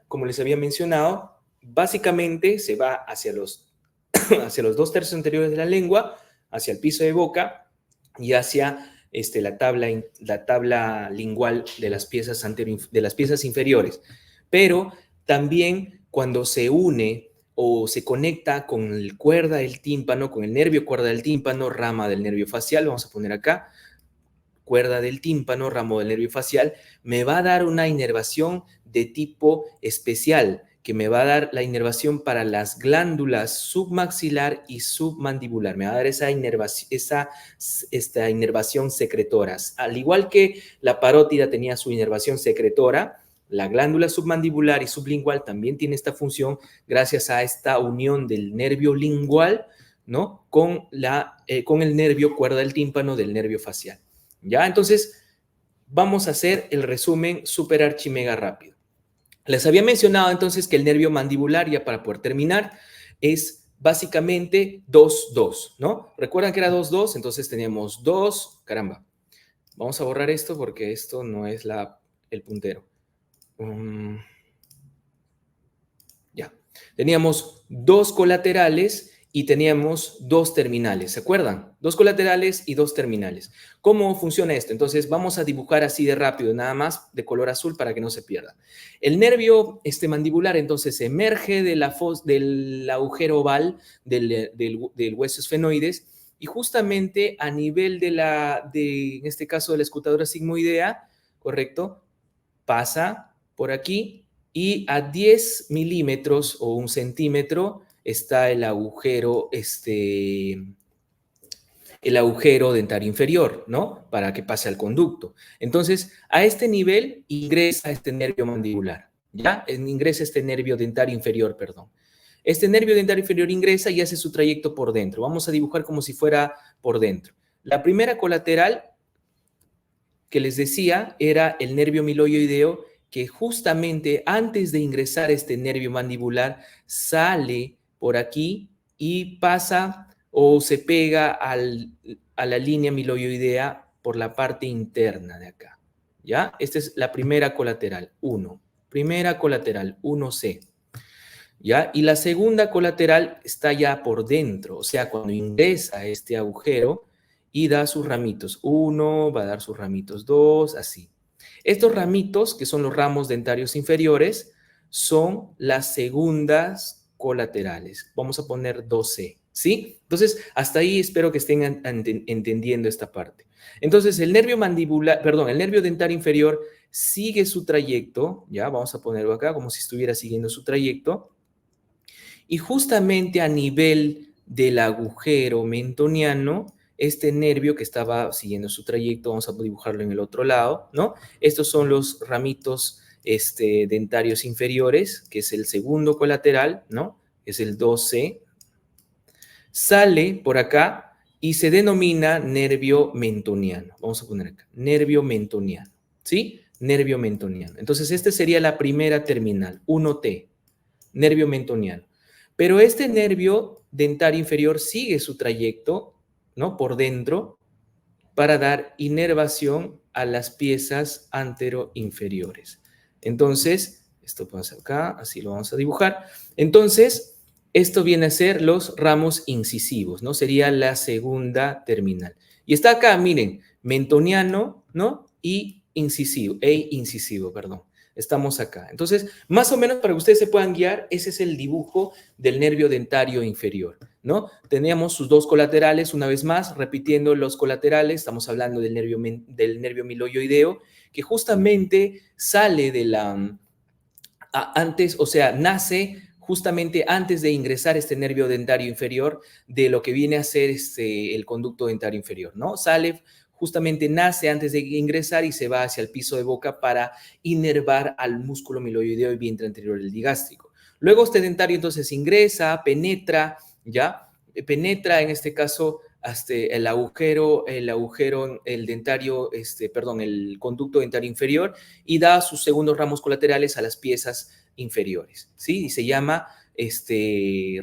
como les había mencionado, básicamente se va hacia los 2/3 anteriores de la lengua, hacia el piso de boca y hacia la tabla lingual de las piezas inferiores. Pero también cuando se une o se conecta con el cuerda del tímpano, con el nervio cuerda del tímpano, rama del nervio facial, vamos a poner acá, cuerda del tímpano, ramo del nervio facial, me va a dar una inervación de tipo especial, que me va a dar la inervación para las glándulas submaxilar y submandibular. Me va a dar esta inervación secretora. Al igual que la parótida tenía su inervación secretora, la glándula submandibular y sublingual también tiene esta función gracias a esta unión del nervio lingual, ¿no? con el nervio cuerda del tímpano del nervio facial. ¿Ya? Entonces, vamos a hacer el resumen súper archimega rápido. Les había mencionado entonces que el nervio mandibular, ya para poder terminar, es básicamente 2, 2, ¿no? ¿Recuerdan que era 2, 2? Entonces teníamos 2, caramba. Vamos a borrar esto porque esto no es el puntero. Ya. Teníamos 2 colaterales y teníamos 2 terminales, ¿se acuerdan? 2 colaterales y 2 terminales. ¿Cómo funciona esto? Entonces vamos a dibujar así de rápido, nada más de color azul para que no se pierda. El nervio mandibular entonces emerge del agujero oval del hueso esfenoides, y justamente a nivel en este caso de la escutadura sigmoidea, ¿correcto? Pasa por aquí y a 10 milímetros o 1 centímetro está el agujero dentario inferior, ¿no? Para que pase al conducto. Entonces, a este nivel ingresa este nervio mandibular, ¿ya? Ingresa este nervio dentario inferior, perdón. Este nervio dentario inferior ingresa y hace su trayecto por dentro. Vamos a dibujar como si fuera por dentro. La primera colateral que les decía era el nervio miloioideo, que justamente antes de ingresar este nervio mandibular sale por aquí y pasa o se pega a la línea miloioidea por la parte interna de acá. ¿Ya? Esta es la primera colateral, 1. Primera colateral, 1C. ¿Ya? Y la segunda colateral está ya por dentro, o sea, cuando ingresa a este agujero y da sus ramitos. 1, va a dar sus ramitos 2, así. Estos ramitos, que son los ramos dentarios inferiores, son las segundas colaterales. Vamos a poner 2C, ¿sí? Entonces, hasta ahí espero que estén entendiendo esta parte. Entonces, el nervio mandibular, perdón, el nervio dentario inferior sigue su trayecto, ya, vamos a ponerlo acá como si estuviera siguiendo su trayecto, y justamente a nivel del agujero mentoniano, este nervio que estaba siguiendo su trayecto, vamos a dibujarlo en el otro lado, ¿no? Estos son los ramitos dentarios inferiores, que es el segundo colateral, ¿no? Es el 2C. Sale por acá y se denomina nervio mentoniano. Vamos a poner acá, nervio mentoniano, ¿sí? Nervio mentoniano. Entonces, esta sería la primera terminal, 1T, nervio mentoniano. Pero este nervio dentario inferior sigue su trayecto, ¿no? Por dentro para dar inervación a las piezas anteroinferiores. Entonces, esto pasa acá, así lo vamos a dibujar. Entonces, esto viene a ser los ramos incisivos, ¿no? Sería la segunda terminal. Y está acá, miren, mentoniano, ¿no? Y incisivo, incisivo, perdón. Estamos acá. Entonces, más o menos para que ustedes se puedan guiar, ese es el dibujo del nervio dentario inferior, ¿no? Teníamos sus dos colaterales, una vez más, repitiendo los colaterales, estamos hablando del nervio miloioideo, que justamente sale de antes, o sea, nace justamente antes de ingresar este nervio dentario inferior de lo que viene a ser el conducto dentario inferior, ¿no? Justamente nace antes de ingresar y se va hacia el piso de boca para inervar al músculo miloioideo y vientre anterior del digástrico. Luego este dentario entonces ingresa, penetra, ¿ya? Penetra en este caso hasta el dentario, perdón, el conducto dentario inferior y da sus segundos ramos colaterales a las piezas inferiores, ¿sí? Y se llama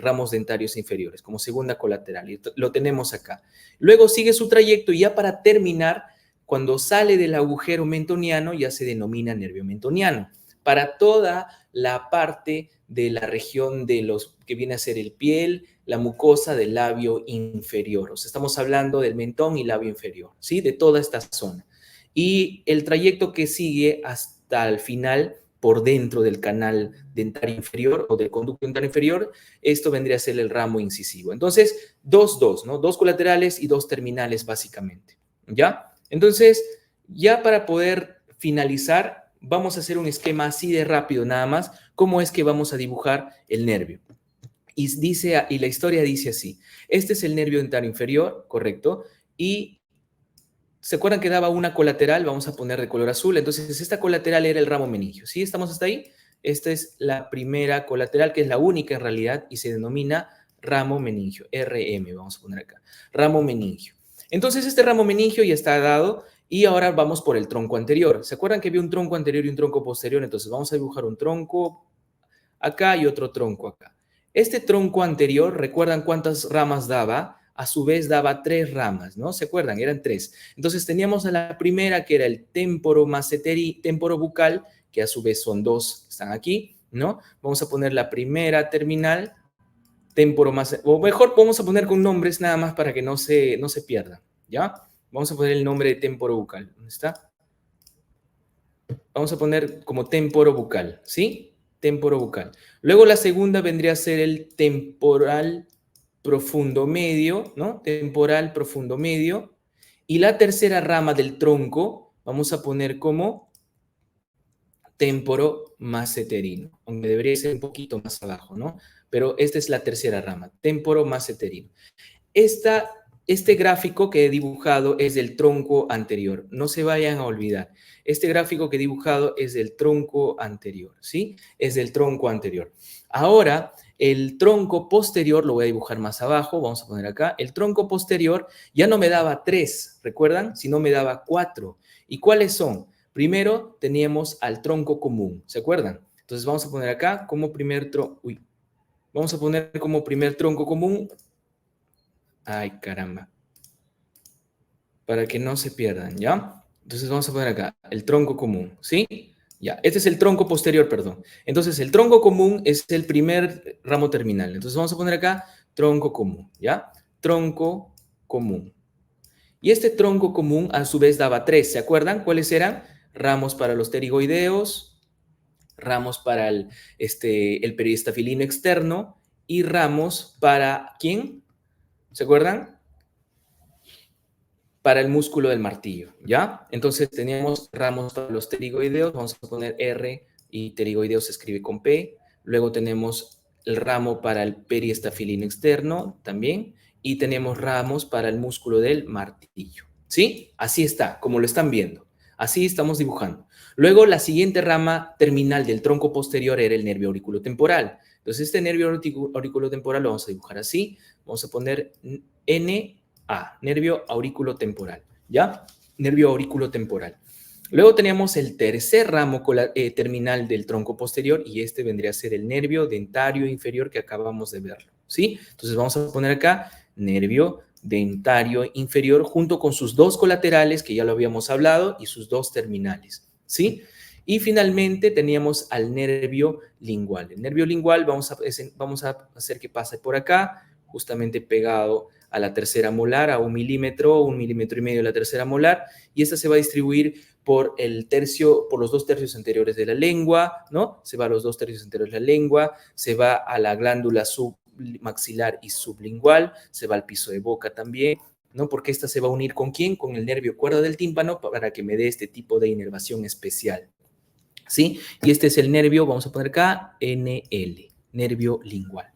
ramos dentarios inferiores, como segunda colateral, y lo tenemos acá. Luego sigue su trayecto y ya para terminar, cuando sale del agujero mentoniano, ya se denomina nervio mentoniano. Para toda la parte de la región de los que viene a ser el piel, la mucosa del labio inferior. O sea, estamos hablando del mentón y labio inferior, ¿sí? De toda esta zona. Y el trayecto que sigue hasta el final por dentro del canal dentario inferior o del conducto dentario inferior, esto vendría a ser el ramo incisivo. Entonces, dos, ¿no? Dos colaterales y dos terminales básicamente, ¿ya? Entonces, ya para poder finalizar, vamos a hacer un esquema así de rápido nada más, cómo es que vamos a dibujar el nervio. Y la historia dice así, este es el nervio dentario inferior, correcto, y ¿se acuerdan que daba una colateral? Vamos a poner de color azul. Entonces, esta colateral era el ramo meningio. ¿Sí? ¿Estamos hasta ahí? Esta es la primera colateral, que es la única en realidad, y se denomina ramo meningio. RM, vamos a poner acá. Ramo meningio. Entonces, este ramo meningio ya está dado y ahora vamos por el tronco anterior. ¿Se acuerdan que había un tronco anterior y un tronco posterior? Entonces, vamos a dibujar un tronco acá y otro tronco acá. Este tronco anterior, ¿recuerdan cuántas ramas daba? A su vez daba 3 ramas, ¿no? ¿Se acuerdan? Eran 3. Entonces teníamos a la primera que era el temporo bucal, que a su vez son 2, están aquí, ¿no? Vamos a poner la primera terminal, o mejor vamos a poner con nombres nada más para que no se pierda, ¿ya? Vamos a poner el nombre de temporo bucal, ¿dónde está? Vamos a poner como temporo bucal, ¿sí? Temporo bucal. Luego la segunda vendría a ser el temporal profundo medio, ¿no? Temporal profundo medio. Y la tercera rama del tronco vamos a poner como temporo maseterino, aunque debería ser un poquito más abajo, ¿no? Pero esta es la tercera rama, temporo maseterino. Este gráfico que he dibujado es del tronco anterior. No se vayan a olvidar. Este gráfico que he dibujado es del tronco anterior, ¿sí? Es del tronco anterior. Ahora, el tronco posterior, lo voy a dibujar más abajo, vamos a poner acá, el tronco posterior ya no me daba 3, ¿recuerdan? Sino me daba 4. ¿Y cuáles son? Primero teníamos al tronco común, ¿se acuerdan? Entonces vamos a poner acá como primer tronco, vamos a poner como primer tronco común, ay caramba, para que no se pierdan, ¿ya? Entonces vamos a poner acá el tronco común, ¿sí? Ya, este es el tronco posterior, perdón. Entonces el tronco común es el primer ramo terminal. Entonces vamos a poner acá tronco común, ¿ya? Tronco común. Y este tronco común a su vez daba 3, ¿se acuerdan? ¿Cuáles eran? Ramos para los pterigoideos, ramos para el periestafilino externo y ramos para, ¿quién? ¿Se acuerdan? Para el músculo del martillo, ¿ya? Entonces teníamos ramos para los pterigoideos, vamos a poner R y pterigoideos se escribe con P. Luego tenemos el ramo para el periestafilino externo también y tenemos ramos para el músculo del martillo, ¿sí? Así está, como lo están viendo. Así estamos dibujando. Luego la siguiente rama terminal del tronco posterior era el nervio auriculotemporal. Entonces este nervio auriculotemporal lo vamos a dibujar así. Vamos a poner nervio auriculotemporal, ¿ya? Nervio auriculotemporal. Luego teníamos el tercer ramo terminal del tronco posterior y este vendría a ser el nervio dentario inferior que acabamos de verlo, ¿sí? Entonces vamos a poner acá nervio dentario inferior junto con sus dos colaterales que ya lo habíamos hablado y sus dos terminales, ¿sí? Y finalmente teníamos al nervio lingual. El nervio lingual vamos a hacer que pase por acá, justamente pegado a la tercera molar, a 1 milímetro, 1,5 milímetros de la tercera molar, y esta se va a distribuir por los 2 tercios anteriores de la lengua, ¿no? Se va a los 2 tercios anteriores de la lengua, se va a la glándula submaxilar y sublingual, se va al piso de boca también, ¿no? Porque esta se va a unir ¿con quién? Con el nervio cuerda del tímpano para que me dé este tipo de inervación especial, ¿sí? Y este es el nervio, vamos a poner acá, NL, nervio lingual.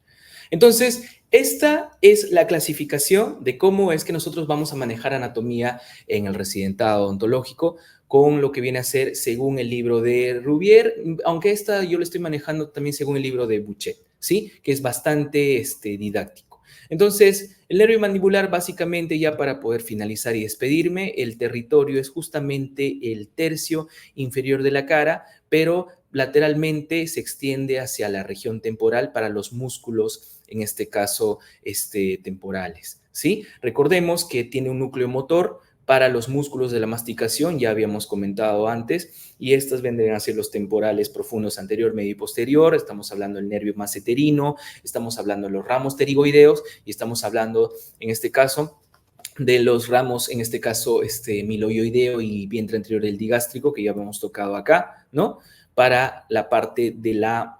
Entonces, esta es la clasificación de cómo es que nosotros vamos a manejar anatomía en el residentado odontológico con lo que viene a ser según el libro de Rubier, aunque esta yo lo estoy manejando también según el libro de Buchet, ¿sí? Que es bastante didáctico. Entonces, el nervio mandibular básicamente ya para poder finalizar y despedirme, el territorio es justamente el tercio inferior de la cara, pero lateralmente se extiende hacia la región temporal para los músculos, en este caso, temporales, ¿sí? Recordemos que tiene un núcleo motor para los músculos de la masticación, ya habíamos comentado antes, y estas vendrían a ser los temporales profundos anterior, medio y posterior, estamos hablando del nervio masseterino, estamos hablando de los ramos pterigoideos y estamos hablando, en este caso, de los ramos, en este caso, miloioideo y vientre anterior del digástrico, que ya habíamos tocado acá, ¿no? Para la parte de la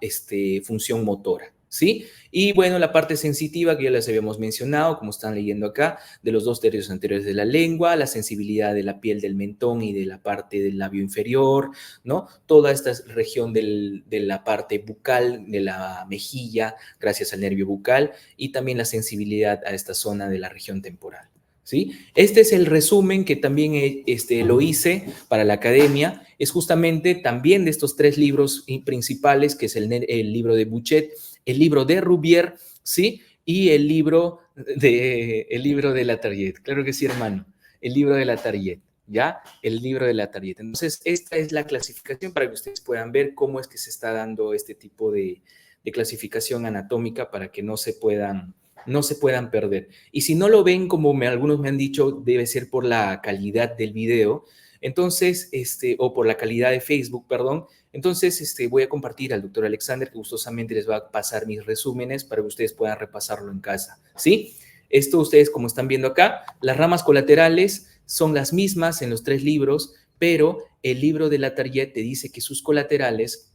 función motora, ¿sí? Y bueno, la parte sensitiva que ya les habíamos mencionado, como están leyendo acá, de los 2 tercios anteriores de la lengua, la sensibilidad de la piel del mentón y de la parte del labio inferior, ¿no? Toda esta región de la parte bucal, de la mejilla, gracias al nervio bucal, y también la sensibilidad a esta zona de la región temporal, ¿sí? Este es el resumen que también lo hice para la academia. Es justamente también de estos 3 libros principales, que es el libro de Buchet, el libro de Rubier, ¿sí? Y el libro de Latarjet. Claro que sí, hermano. El libro de Latarjet, ¿ya? El libro de Latarjet. Entonces, esta es la clasificación para que ustedes puedan ver cómo es que se está dando este tipo de clasificación anatómica para que no se puedan perder. Y si no lo ven, como algunos me han dicho, debe ser por la calidad del video, entonces, o por la calidad de Facebook, perdón. Entonces, voy a compartir al doctor Alexander, que gustosamente les va a pasar mis resúmenes para que ustedes puedan repasarlo en casa, ¿sí? Esto ustedes, como están viendo acá, las ramas colaterales son las mismas en los 3 libros, pero el libro de Latarjet te dice que sus colaterales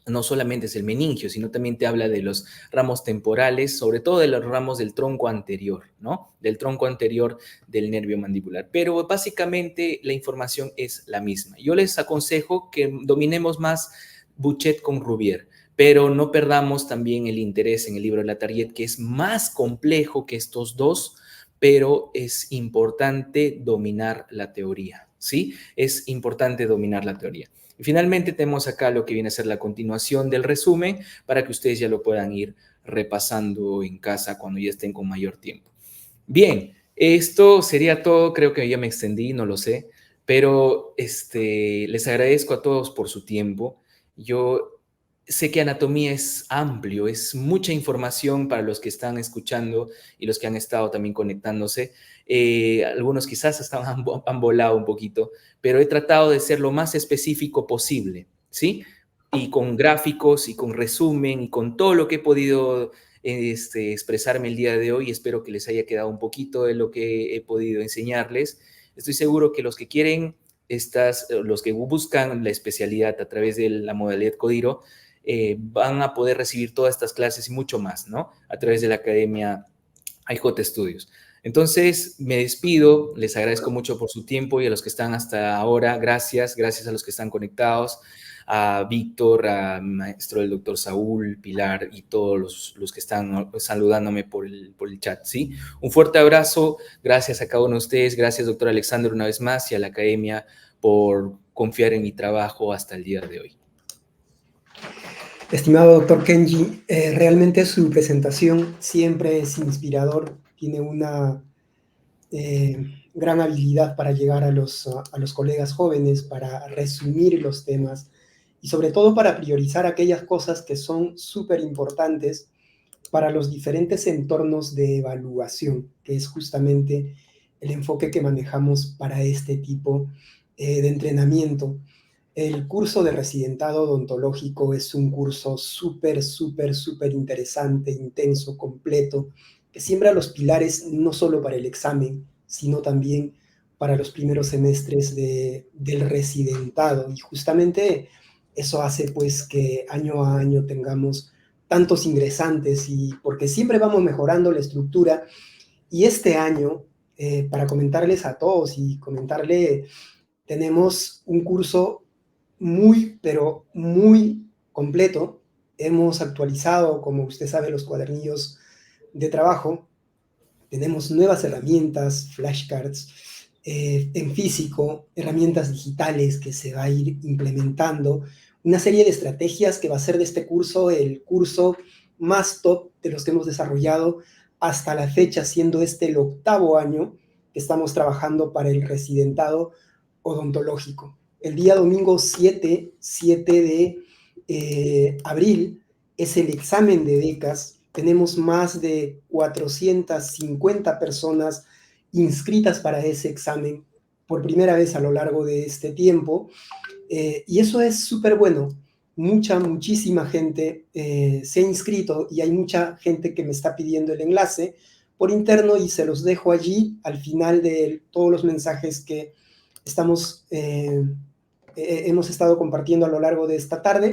no solamente es el meningio, sino también te habla de los ramos temporales, sobre todo de los ramos del tronco anterior, ¿no? Del tronco anterior del nervio mandibular. Pero básicamente la información es la misma. Yo les aconsejo que dominemos más Buchet con Rubier, pero no perdamos también el interés en el libro de Latarjet, que es más complejo que estos dos, pero es importante dominar la teoría, ¿sí? Es importante dominar la teoría. Y finalmente tenemos acá lo que viene a ser la continuación del resumen para que ustedes ya lo puedan ir repasando en casa cuando ya estén con mayor tiempo. Bien, esto sería todo, creo que ya me extendí, no lo sé, pero les agradezco a todos por su tiempo. Yo sé que anatomía es amplio, es mucha información para los que están escuchando y los que han estado también conectándose. Algunos quizás hasta han volado un poquito, pero he tratado de ser lo más específico posible, ¿sí? Y con gráficos y con resumen y con todo lo que he podido expresarme el día de hoy. Espero que les haya quedado un poquito de lo que he podido enseñarles. Estoy seguro que los que quieren, los que buscan la especialidad a través de la modalidad Codiro, van a poder recibir todas estas clases y mucho más, ¿no? A través de la Academia IJ Studios. Entonces, me despido, les agradezco mucho por su tiempo y a los que están hasta ahora, gracias a los que están conectados, a Víctor, a maestro el doctor Saúl, Pilar y todos los que están saludándome por el chat, ¿sí? Un fuerte abrazo, gracias a cada uno de ustedes, gracias doctor Alexander una vez más y a la Academia por confiar en mi trabajo hasta el día de hoy. Estimado doctor Kenji, realmente su presentación siempre es inspirador, tiene una gran habilidad para llegar a los colegas jóvenes, para resumir los temas y sobre todo para priorizar aquellas cosas que son súper importantes para los diferentes entornos de evaluación, que es justamente el enfoque que manejamos para este tipo de entrenamiento. El curso de residentado odontológico es un curso súper interesante, intenso, completo, que siembra los pilares no solo para el examen, sino también para los primeros semestres del residentado. Y justamente eso hace pues que año a año tengamos tantos ingresantes y porque siempre vamos mejorando la estructura. Y este año, para comentarles a todos y comentarle, tenemos un curso muy, pero muy completo. Hemos actualizado, como usted sabe, los cuadernillos de trabajo. Tenemos nuevas herramientas, flashcards, en físico, herramientas digitales que se va a ir implementando, una serie de estrategias que va a ser de este curso el curso más top de los que hemos desarrollado hasta la fecha, siendo este el 8º año que estamos trabajando para el residentado odontológico. El día domingo 7 de abril es el examen de becas. Tenemos más de 450 personas inscritas para ese examen por primera vez a lo largo de este tiempo. Y eso es súper bueno. Muchísima gente se ha inscrito y hay mucha gente que me está pidiendo el enlace por interno y se los dejo allí al final de todos los mensajes que hemos estado compartiendo a lo largo de esta tarde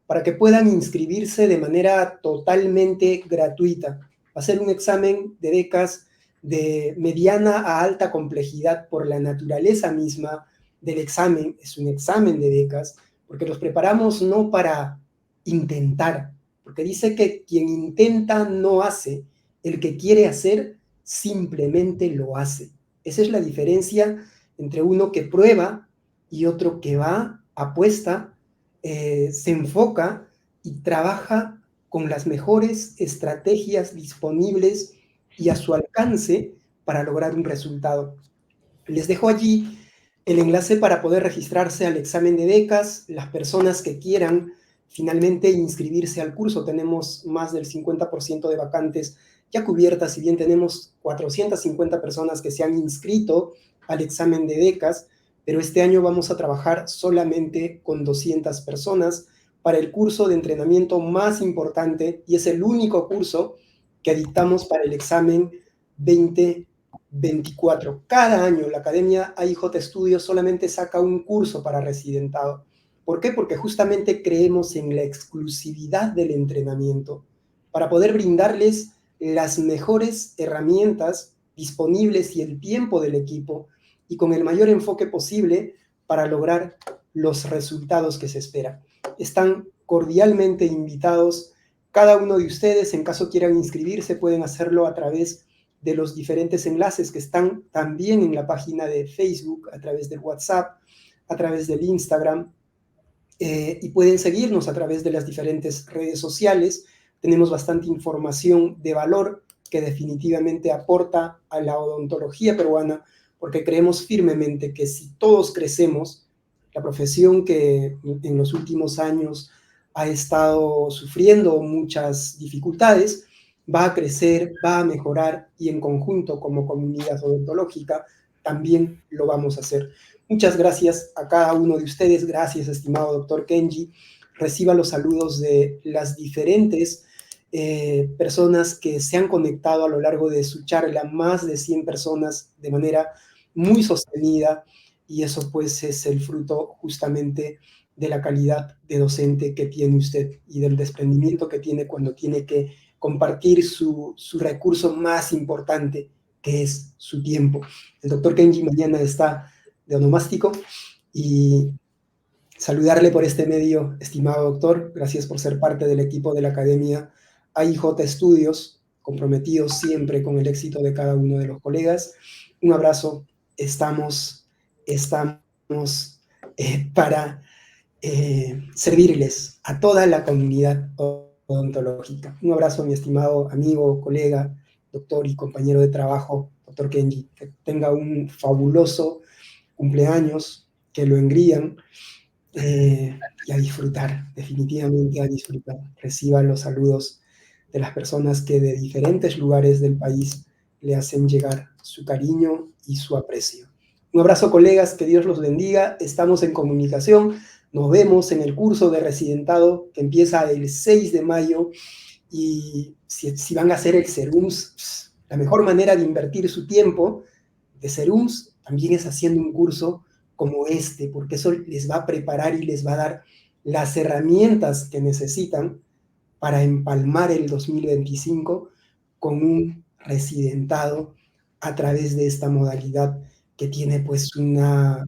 para que puedan inscribirse de manera totalmente gratuita. Va a ser un examen de becas de mediana a alta complejidad por la naturaleza misma del examen. Es un examen de becas porque los preparamos no para intentar, porque dice que quien intenta no hace, el que quiere hacer simplemente lo hace. Esa es la diferencia entre uno que prueba y otro que va, apuesta, se enfoca y trabaja con las mejores estrategias disponibles y a su alcance para lograr un resultado. Les dejo allí el enlace para poder registrarse al examen de becas. Las personas que quieran finalmente inscribirse al curso, tenemos más del 50% de vacantes ya cubiertas, si bien tenemos 450 personas que se han inscrito al examen de becas, pero este año vamos a trabajar solamente con 200 personas para el curso de entrenamiento más importante y es el único curso que dictamos para el examen 2024. Cada año la Academia AIJ Studios solamente saca un curso para residentado. ¿Por qué? Porque justamente creemos en la exclusividad del entrenamiento para poder brindarles las mejores herramientas disponibles y el tiempo del equipo y con el mayor enfoque posible para lograr los resultados que se espera. Están cordialmente invitados cada uno de ustedes. En caso quieran inscribirse, pueden hacerlo a través de los diferentes enlaces que están también en la página de Facebook, a través del WhatsApp, a través del Instagram, y pueden seguirnos a través de las diferentes redes sociales tenemos bastante información de valor que definitivamente aporta a la odontología peruana, porque creemos firmemente que si todos crecemos, la profesión que en los últimos años ha estado sufriendo muchas dificultades, va a crecer, va a mejorar y en conjunto como comunidad odontológica también lo vamos a hacer. Muchas gracias a cada uno de ustedes. Gracias, estimado doctor Kenji. Reciba los saludos de las diferentes personas que se han conectado a lo largo de su charla, más de 100 personas de manera muy sostenida, y eso pues es el fruto justamente de la calidad de docente que tiene usted y del desprendimiento que tiene cuando tiene que compartir su recurso más importante, que es su tiempo. El doctor Kenji mañana está de onomástico, y saludarle por este medio, estimado doctor. Gracias por ser parte del equipo de la Academia AIJ Estudios, comprometidos siempre con el éxito de cada uno de los colegas. Un abrazo. Estamos para servirles a toda la comunidad odontológica. Un abrazo, mi estimado amigo, colega, doctor y compañero de trabajo, doctor Kenji. Que tenga un fabuloso cumpleaños, que lo engrían, y a disfrutar, definitivamente a disfrutar. Reciba los saludos de las personas que de diferentes lugares del país le hacen llegar su cariño y su aprecio. Un abrazo, colegas, que Dios los bendiga. Estamos en comunicación. Nos vemos en el curso de residentado que empieza el 6 de mayo. Y si van a hacer el Serums, la mejor manera de invertir su tiempo de Serums también es haciendo un curso como este, porque eso les va a preparar y les va a dar las herramientas que necesitan para empalmar el 2025 con un residentado a través de esta modalidad que tiene pues una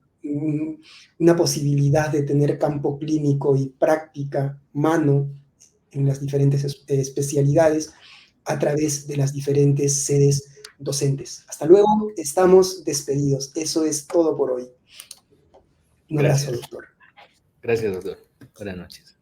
posibilidad de tener campo clínico y práctica mano en las diferentes especialidades a través de las diferentes sedes docentes. Hasta luego, estamos despedidos. Eso es todo por hoy. Un abrazo, doctor. Gracias, doctor. Buenas noches.